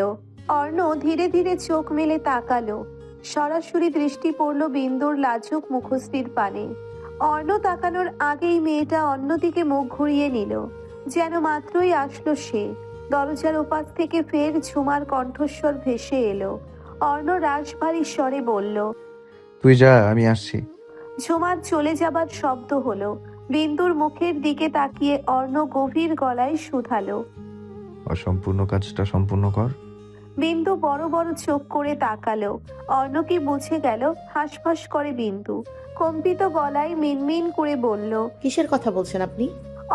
অর্ণ ধীরে ধীরে চোখ মেলে তাকালো। সরাসরি দৃষ্টি পড়ল বিন্দুর লাজুক মুখশ্রীর পানে। অর্ণ তাকানোর আগেই মেয়েটা অন্যদিকে মুখ ঘুরিয়ে নিল, যেন মাত্রই আসলো সে। দরজার ওপাশ থেকে ফের ঝুমার কণ্ঠস্বর ভেসে এলো। অর্ণ রাশভারী স্বরে বলল, তুই যা, আমি আসছি। ঝুমার চলে যাবার শব্দ হলো। বিন্দুর মুখের দিকে তাকিয়ে অর্ণ গভীর গলায় শুধালো, অসম্পূর্ণ কাজটা সম্পূর্ণ কর। বিন্দু বড় বড় চোখ করে তাকালো। অর্ণ কি বুঝে গেল? হাঁসফাঁস করে বিন্দু। কম্পিত গলায় মিনমিন করে বলল, কিসের কথা বলছেন আপনি?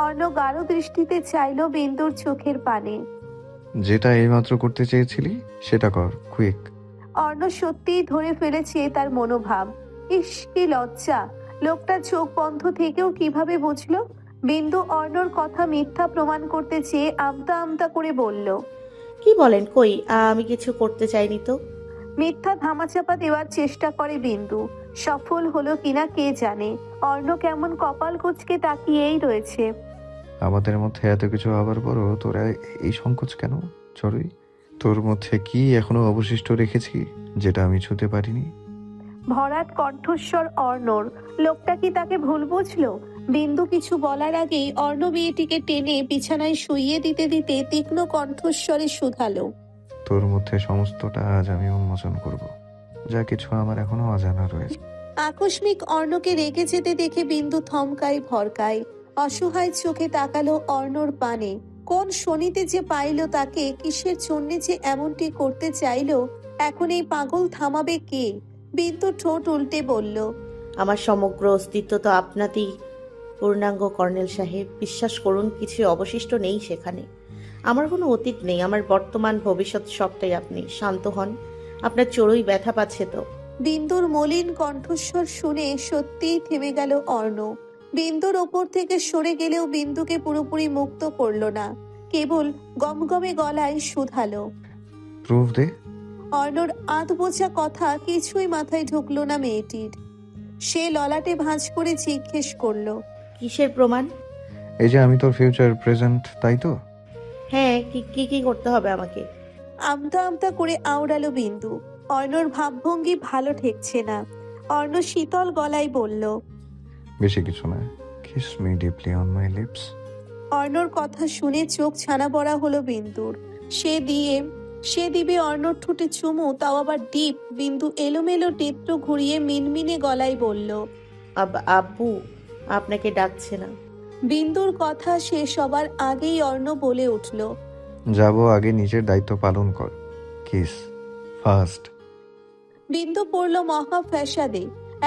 অর্ণ গাঢ় দৃষ্টিতে চাইলো বিন্দুর চোখের পানে। যেটা এইমাত্র করতে চেয়েছিলি সেটা কর, কুইক। অর্ণ সত্যিই ধরে ফেলেছে তার মনোভাব। ইস, কি লজ্জা! লোকটা চোখ বন্ধ থেকেও কিভাবে বুঝলো? বিন্দু অর্ণর কথা মিথ্যা প্রমাণ করতে চেয়ে আমতা আমতা করে বলল, কি বলেন? কই, আমি কিছু করতে চাইনি তো। মিথ্যা ধামাচাপা দেওয়ার চেষ্টা করে বিন্দু। সফল হলো কিনা কে জানে। অর্ণ কেমন কপাল কুঁচকে তাকিয়েই রয়েছে। আমাদের মধ্যে এত কিছু হবার পরও তোরা এই সংকোচ কেন চড়ুই? তোর মধ্যে কি এখনো অবশিষ্ট রেখেছি যেটা আমি ছুঁতে পারিনি? ভরাট কণ্ঠস্বর অর্ণর। লোকটা কি তাকে ভুল বুঝলো? বিন্দু কিছু বলার আগেই অর্ণ মেয়েটিকে টেনে বিছানায় শুইয়ে দিতে দিতে তীক্ষ্ণ কণ্ঠস্বরে শুধালো, তোর মধ্যে সমস্তটা আজ আমি উন্মোচন করব, যা কিছু আমার এখনো অজানা রয়েছে। আকস্মিক অর্ণকে রেগে যেতে দেখে বিন্দু থমকায় ভরকায়। অসহায় চোখে তাকালো অর্ণর পানে। কোন শনিতে যে পাইলো তাকে, কিসের জন্যে যে এমনটি করতে চাইলো, এখন এই পাগল থামাবে কে? বিন্দু ঠোঁট উল্টে বলল, আমার সমগ্র অস্তিত্ব তো আপনাতেই পূর্ণাঙ্গ কর্নেল সাহেব। বিশ্বাস করুন, কিছু অবশিষ্ট নেই সেখানে। আমার কোনো অতীত নেই, আমার বর্তমান ভবিষ্যৎ সবটাই আপনি। শান্ত হন, আপনার চড়ুই ব্যথা পাচ্ছে তো। বিন্দুর মলিন কণ্ঠস্বর শুনে সত্যিই থেমে গেল অর্ণ। বিন্দুর ওপর থেকে সরে গেলেও বিন্দুকে পুরোপুরি মুক্ত করলো না, কেবল গমগমে গলায় শুধালো। প্রুফ দে। অর্ণর আধবোঝা কথা কিছুই মাথায় ঢুকলো না মেয়েটির। সে ললাটে ভাঁজ করে জিজ্ঞেস করলো, কিসের প্রমাণ? এই যে আমি তোর ফিউচার প্রেজেন্ট, তাই তো? হ্যাঁ, কি কি করতে হবে আমাকে? আমতা আমতা করে আওড়ালো বিন্দু। অর্ণর ভাবভঙ্গি ভালো ঠেকছে না। অর্ণ শীতল গলায় বলল, বেশি কিছু না, kiss me deeply on my lips. অর্ণর কথা শুনে চোখ ছানা পড়া হলো বিন্দুর। সে দিবে অর্ণর ঠোঁটে চুমু, তাও আবার ডিপ। বিন্দু এলোমেলো নেত্র ঘুরিয়ে মিনমিনে গলায় বলল, আব্বু আপনাকে ডাকছে না। বিন্দুর কথা শেষ হবার আগেই অর্ণ বলে উঠল, যাব, আগে নিজের দায়িত্ব পালন কর। Kiss first. বিন্দু পড়ল মহা ফ্যাসাদে।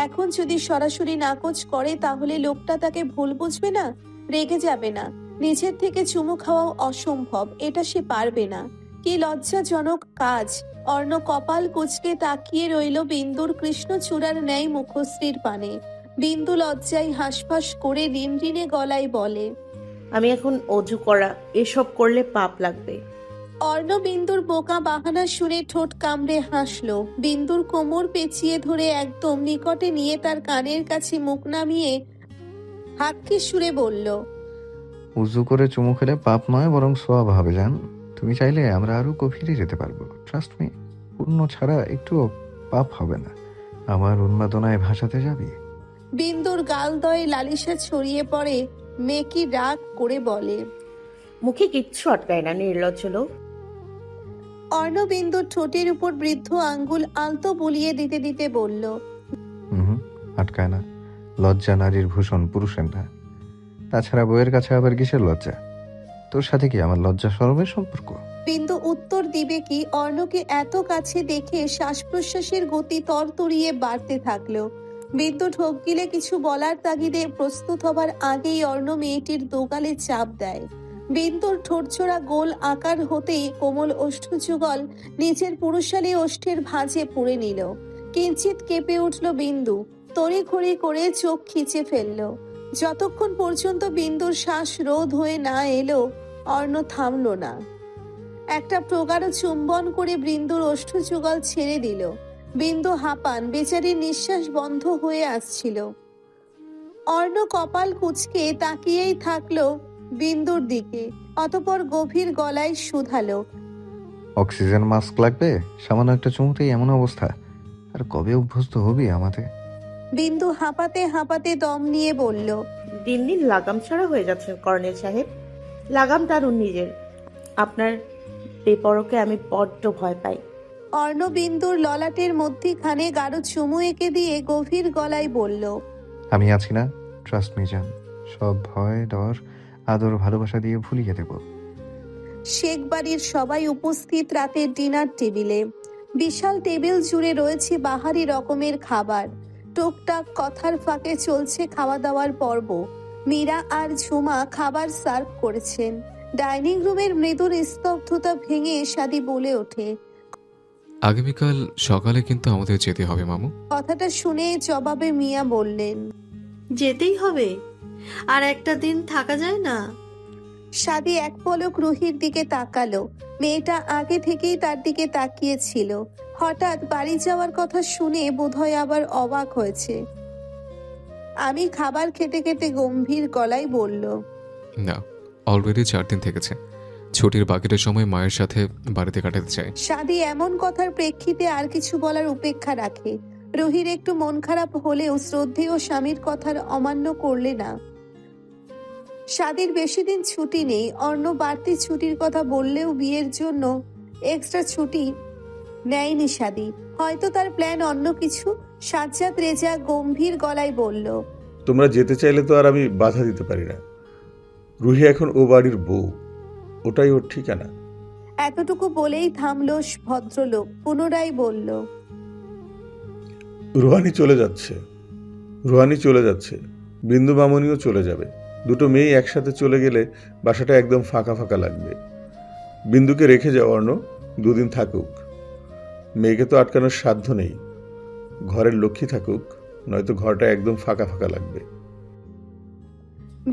এখন যদি সরাসরি নাকচ করে তাহলে লোকটা তাকে ভুল বুঝবে না, রেগে যাবে না। নিজের থেকে চুমু খাওয়াও অসম্ভব, এটা সে পারবে না। কি লজ্জাজনক কাজ। অর্ণ কপাল কুঁচকে তাকিয়ে রইল বিন্দুর কৃষ্ণচূড়ার ন্যায় মুখশ্রীর পানে। বিন্দু লজ্জায় হাঁসফাঁস করে রিনরিনে গলায় বলে, আমি এখন অজু করা, এসব করলে পাপ লাগবে। অর্ণ বিন্দুর বোকা বাহানা শুনে ঠোঁট কামড়ে হাসলো। বিন্দুর কোমর পেঁচিয়ে ধরে একদম নিকটে নিয়ে তার কানের কাছে মুখ নামিয়ে হাক্কি সুরে বলল, উজু করে চুমু খেলে পাপ নয়, বরং সোয়াব হবে। জান, তুমি চাইলে আমরা আরো গভীরে যেতে পারবো। ট্রাস্ট মি, পূর্ণ ছাড়া একটুও পাপ হবে না। আমার উন্মাদনায় ভাসাতে যাবি? বিন্দুর গালদয়ে লালিসা ছড়িয়ে পড়ে। মেকি রাগ করে বলে, মুখে কিচ্ছু আটকায় না, নির্লজ্জ লোক। অর্ণ বিন্দুর ঠোঁটের উপর বৃদ্ধ আঙ্গুল আলতো বুলিয়ে দিতে দিতে বলল, হুম, আটকায় না। লজ্জা নারীর ভূষণ, পুরুষের না। তাছাড়া বইয়ের কাছে আবার কিসের লজ্জা? তোর সাথে কি আমার লজ্জা শরমের সম্পর্ক? বিন্দু উত্তর দিবে কি, অর্ণকে এত কাছে দেখে শ্বাস প্রশ্বাসের গতি তরতরিয়ে বাড়তে থাকলো। বিন্দু ঢোক গিলে কিছু বলার তাগিদে প্রস্তুত হবার আগেই অর্ণ মেয়েটির দোগালে চাপ দেয়। বিন্দুর ঠোঁটজোড়া গোল আকার হতেই কোমল ওষ্ঠযুগল নিজের পুরুষালী ওষ্ঠের ভাঁজে পুড়ে নিল। কিঞ্চিত কেঁপে উঠল বিন্দু, তড়িঘড়ি করে চোখ খিচে ফেলল। যতক্ষণ পর্যন্ত বিন্দুর শ্বাস রোধ হয়ে না এলো অর্ণ থামল না। একটা প্রগাঢ় চুম্বন করে বিন্দুর ওষ্ঠযুগল ছেড়ে দিল। বিন্দু হাঁপান, বেচারির নিঃশ্বাস বন্ধ হয়ে আসছিল। অর্ণ কপাল কুঁচকে তাকিয়েই থাকলো বিন্দুর দিকে, অতঃপর গভীর গলায় শুধালো, অক্সিজেন মাস্ক লাগবে? সামান্য একটা চুমুতেই এমন অবস্থা? আর কবে অভ্যস্ত হবি আমাদের? বিন্দু হাঁপাতে হাঁপাতে দম নিয়ে বলল, দিন দিন লাগাম ছাড়া হয়ে যাচ্ছে কর্নেল সাহেব। লাগাম টানুন নিজের। আপনার বেপরকে আমি বড্ড ভয় পাই। অর্ণ বিন্দুর ললাটের মধ্যিখানে গাঢ় চুমু এঁকে দিয়ে গভীর গলায় বলল, আমি আছি না, ট্রাস্ট মি জান। সব ভয় ডর আদর ভালোবাসা দিয়ে ভুলিয়ে দেব। শেখ বাড়ির সবাই উপস্থিত রাতের ডিনার টেবিলে। বিশাল টেবিল জুড়ে রয়েছে বাহারি রকমের খাবার। টুকটাক কথার ফাঁকে চলছে খাওয়া দাওয়ার পর্ব। মীরা আর ঝুমা খাবার সার্ভ করেছেন। ডাইনিং রুমের মৃদু স্তব্ধতা ভেঙে সাদি বলে ওঠে, আগামীকাল সকালে কিন্তু আমাদের যেতে হবে মামু। কথাটা শুনে জবাবে মিয়া বললেন, যেতেই হবে, আর একটা দিন থাকা যায় না? সাদি এক পলক রুহির দিকে তাকালো। মেয়েটা আগে থেকেই তার দিকে তাকিয়েছিল। হঠাৎ বাড়ি যাওয়ার কথা শুনে বোধহয় আবার অবাক হয়েছে। আমি খাবার খেতে খেতে গম্ভীর গলায় বলল, না, অলরেডি 4 দিন থেকেছে। ছুটির বাকিটা সময় মায়ের সাথে বাড়িতে কাটাতে চাই। সাদি এমন কথার প্রেক্ষিতে আর কিছু বলার উপেক্ষা রাখে। রুহির একটু মন খারাপ হলেও শ্রদ্ধেয় স্বামীর কথার অমান্য করলে না। সাদির বেশি দিন ছুটি নেই। অর্ণ বাড়তি ছুটির কথা বললেও বিয়ের জন্য এক্সট্রা ছুটি নেয়নি সাদি। হয়তো তার প্ল্যান অন্য কিছু। সাজ্জাদ রেজা গম্ভীর গলায় বলল, তোমরা যেতে চাইলে তো আর আমি বাধা দিতে পারি না। রুহি এখন ও বাড়ির বউ, ওটাই ওর ঠিকানা। এতটুকু বলেই থামলো ভদ্রলোক। পুনরায় বলল, রুহানি চলে যাচ্ছে, বিন্দু মামনিও চলে যাবে। দুটো মেয়ে একসাথে চলে গেলে বাসাটা একদম ফাঁকা ফাঁকা লাগবে। বিন্দুকে রেখে যাও অর্ণ, 2 দিন থাকুক। মেয়েকে তো আটকানোর সাধ্য নেই। ঘরের লক্ষ্মী থাকুক, নয়তো ঘরটা একদম ফাঁকা ফাঁকা লাগবে।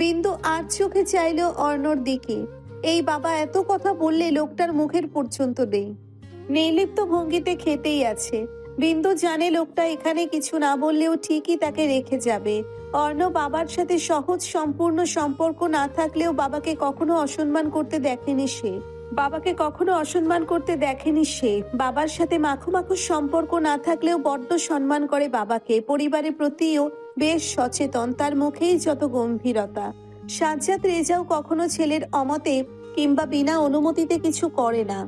বিন্দু আর চোখে চাইলো অর্ণর দিকে। এই বাবা এত কথা বললে লোকটার মুখের পর্যন্ত নেই। নির্লিপ্ত ভঙ্গিতে খেতেই আছে। বিন্দু জানে লোকটা এখানে কিছু না বললেও ঠিকই তাকে রেখে যাবে। অর্ণ বাবার সাথে সহজ সম্পূর্ণ সম্পর্ক না থাকলেও বাবাকে কখনো অসম্মান করতে দেখেনি সে। বাবার সাথে মাখো মাখো সম্পর্ক না থাকলেও বড্ড সম্মান করে বাবাকে। পরিবারের প্রতিও বেশ সচেতন। তার মুখেই যত গম্ভীরতা। সাজ্জাদ রেজাও কখনো ছেলের অমতে কিংবা বিনা অনুমতিতে কিছু করে না।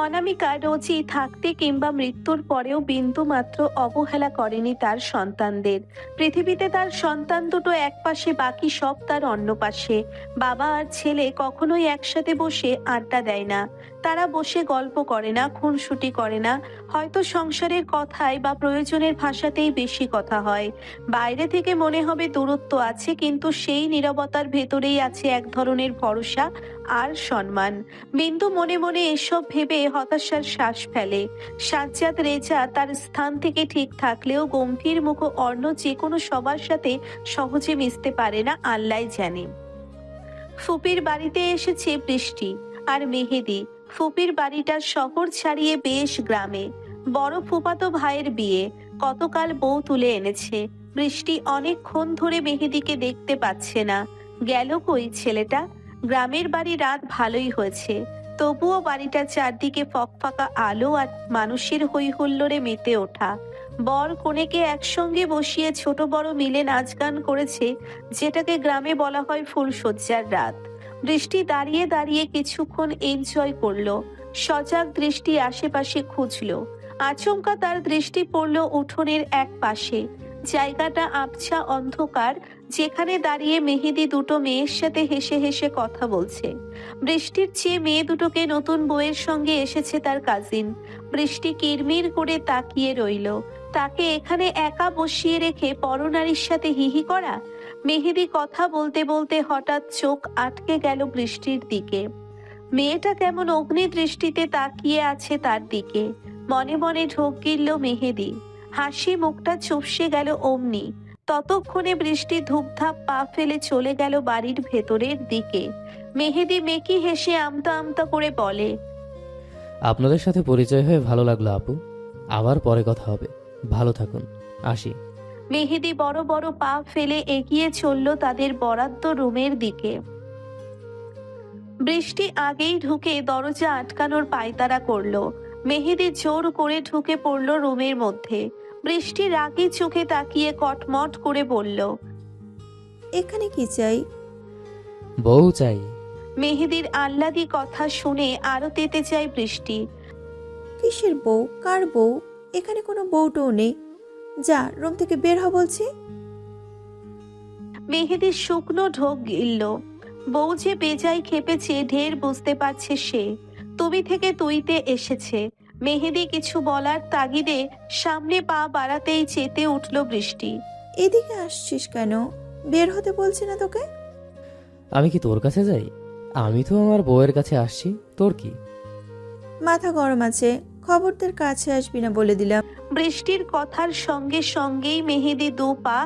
অনামিকা রোজই থাকতে কিংবা মৃত্যুর পরেও বিন্দু মাত্র অবহেলা করেনি তার সন্তানদের। পৃথিবীতে তার সন্তান দুটো এক পাশে, বাকি সব তার অন্য পাশে। বাবা আর ছেলে কখনোই একসাথে বসে আড্ডা দেয় না। তারা বসে গল্প করে না, খুনসুটি করে না। হয়তো সংসারের কথায় বা প্রয়োজনের ভাষাতেই বেশি কথা হয়। বাইরে থেকে মনে হবে দূরত্ব আছে, কিন্তু সেই নীরবতার ভেতরেই আছে এক ধরনের ভরসা আর সম্মান। বিন্দু মনে মনে এসব ভেবে হতাশার শ্বাস ফেলে। সাজ্জাদ রেজা তার স্থান থেকে ঠিক থাকলেও গম্ভীর মুখ অর্ণ যে কোনো সবার সাথে সহজে মিশতে পারে না, আল্লাহ জানে। ফুপির বাড়িতে এসেছে বৃষ্টি আর মেহেদি। ফুপির বাড়িটা শহর ছাড়িয়ে বেশ গ্রামে। বড় ফুপাতো ভাইয়ের বিয়ে। কতকাল বউ তুলে এনেছে। বৃষ্টি অনেকক্ষণ ধরে মেহেদিকে দেখতে পাচ্ছে না। গেল কই ছেলেটা? গ্রামের বাড়ি, রাত ভালোই হয়েছে, তবুও বাড়িটা চারদিকে ফকফকা আলো আর মানুষের হই হুল্লোড়ে মেতে ওঠা। বর কনেকে একসঙ্গে বসিয়ে ছোট বড় মিলে নাচ গান করেছে, যেটাকে গ্রামে বলা হয় ফুলশয্যার রাত। বৃষ্টি দাঁড়িয়ে দাঁড়িয়ে কিছুক্ষণ এনজয় করলো। সজাগ দৃষ্টি আশেপাশে খুঁজলো। আচমকা তার দৃষ্টি পড়ল উঠোনের এক পাশে। জায়গাটা আবছা অন্ধকার, যেখানে দাঁড়িয়ে মেহেদি দুটো মেয়ের সাথে হেসে হেসে কথা বলছে। বৃষ্টির চেয়ে মেয়ে দুটোকে নতুন বউয়ের সঙ্গে এসেছে তার কাজিন। বৃষ্টি কিরমির করে তাকিয়ে রইল। তাকে এখানে একা বসিয়ে রেখে পরনারীর সাথে হিহি করা। মেহেদি কথা বলতে বলতে হঠাৎ চোখ আটকে গেল বৃষ্টির দিকে। মেয়েটা কেমন অগ্নি দৃষ্টিতে তাকিয়ে আছে তার দিকে। মনে মনে ঢোক গিলল মেহেদি। হাসি মুখটা চুপসে গেল অমনি। ততক্ষণে বৃষ্টি ধূপধাপ পা ফেলে চলে গেল বাড়ির ভেতরের দিকে। মেহেদি মেকি হেসে আমতা আমতা করে বলে, আপনাদের সাথে পরিচয় হয়ে ভালো লাগলো আপু। আবার পরে কথা হবে। ভালো থাকুন, আসি। মেহেদি বড় বড় পা ফেলে এগিয়ে চলল তাদের বরাদ্দ রুমের দিকে। বৃষ্টি আগেই ঢুকে দরজা আটকানোর পায়তারা করলো। মেহেদি জোর করে ঢুকে পড়ল রুমের মধ্যে। বৃষ্টি রাগী চোখে তাকিয়ে কটমট করে বলল, এখানে কি চাই? বউ চাই। মেহেদির আহ্লাদি কথা শুনে আরো তেতে চায় বৃষ্টি। কিসের বউ? কার বউ? এখানে কোনো বউটও নেই। যা, রুম থেকে বের হ বলছি। মেহেদির শুকনো ঢোক গিলল। বউ যে বেজায় খেপেছে ঢের বুঝতে পারছে সে। তুমি থেকে তুইতে এসেছে। মেহেদি কিছু বলার তাগিদে সামনে পা বাড়াতেই চেতে উঠল বৃষ্টি। এদিকে আসছিস কেন? বের হতে বলছি না তোকে? আমি কি তোর কাছে যাই? আমি তো আমার বউয়ের কাছে আসছি, তোর কি? মাথা গরম আছে, খবরদার কাছে আসবি না বলে দিলাম। বৃষ্টির কথার সঙ্গে সঙ্গেই মেহেদি 2 পা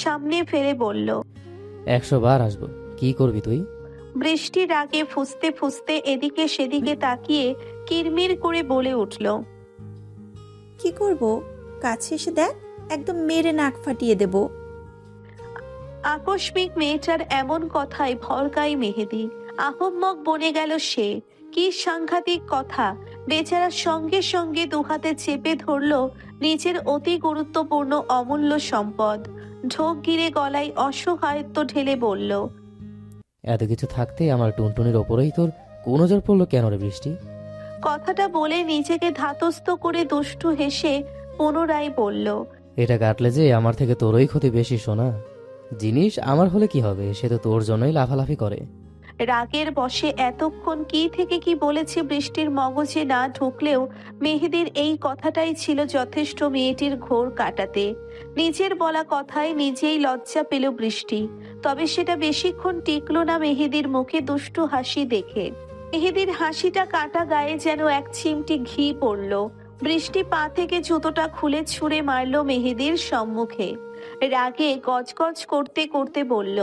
সামনে ফেলে বলল, 100 বার আসবো। কি করবি তুই? বৃষ্টি রাগে ফুঁসতে ফুঁসতে এদিকে সেদিকে তাকিয়ে কিরমির করে বলে উঠল, কি করব? কাছে এসে দেখ, একদম মেরে নাক ফাটিয়ে দেব। আকস্মিক মেয়েটার এমন কথায় ভরকাই মেহেদি। আহম্মক বনে গেল সে। কি সাংঘাতিক কথা! বেচারা সঙ্গে সঙ্গে দুহাতে চেপে ধরল নিজের অতি গুরুত্বপূর্ণ অমূল্য সম্পদ। ঢোক গিরে গলায় অসহায়ত্ব ঢেলে বলল, এত কিছু থাকতে আমার টুনটুনির ওপরেই তোর কোন নজর পড়লো কেন রে বৃষ্টি? কথাটা বলে নিজেকে ধাতস্থ করে দুষ্টু হেসে পুনরায় বলল, এটা কাটলে যে আমার থেকে তোরই ক্ষতি বেশি শোনা। জিনিস আমার হলে কি হবে, সে তো তোর জন্যই লাফালাফি করে। রাগের বশে এতক্ষণ কি থেকে কি বলেছে বৃষ্টির মগজে না ঢুকলেও মেহেদির এই কথাটাই ছিল যথেষ্ট মেয়েটির ঘোর কাটাতে। নিজের বলা কথায় নিজেই লজ্জা পেল বৃষ্টি। তবে সেটা বেশিক্ষণ টিকলো না মেহেদির মুখে দুষ্টু হাসি দেখে। মেহেদির হাসিটা কাটা গায়ে যেন এক চিমটি ঘি পড়ল। বৃষ্টি পা থেকে জুতোটা খুলে ছুঁড়ে মারল মেহেদির সম্মুখে। রাগে গজগজ করতে করতে বলল,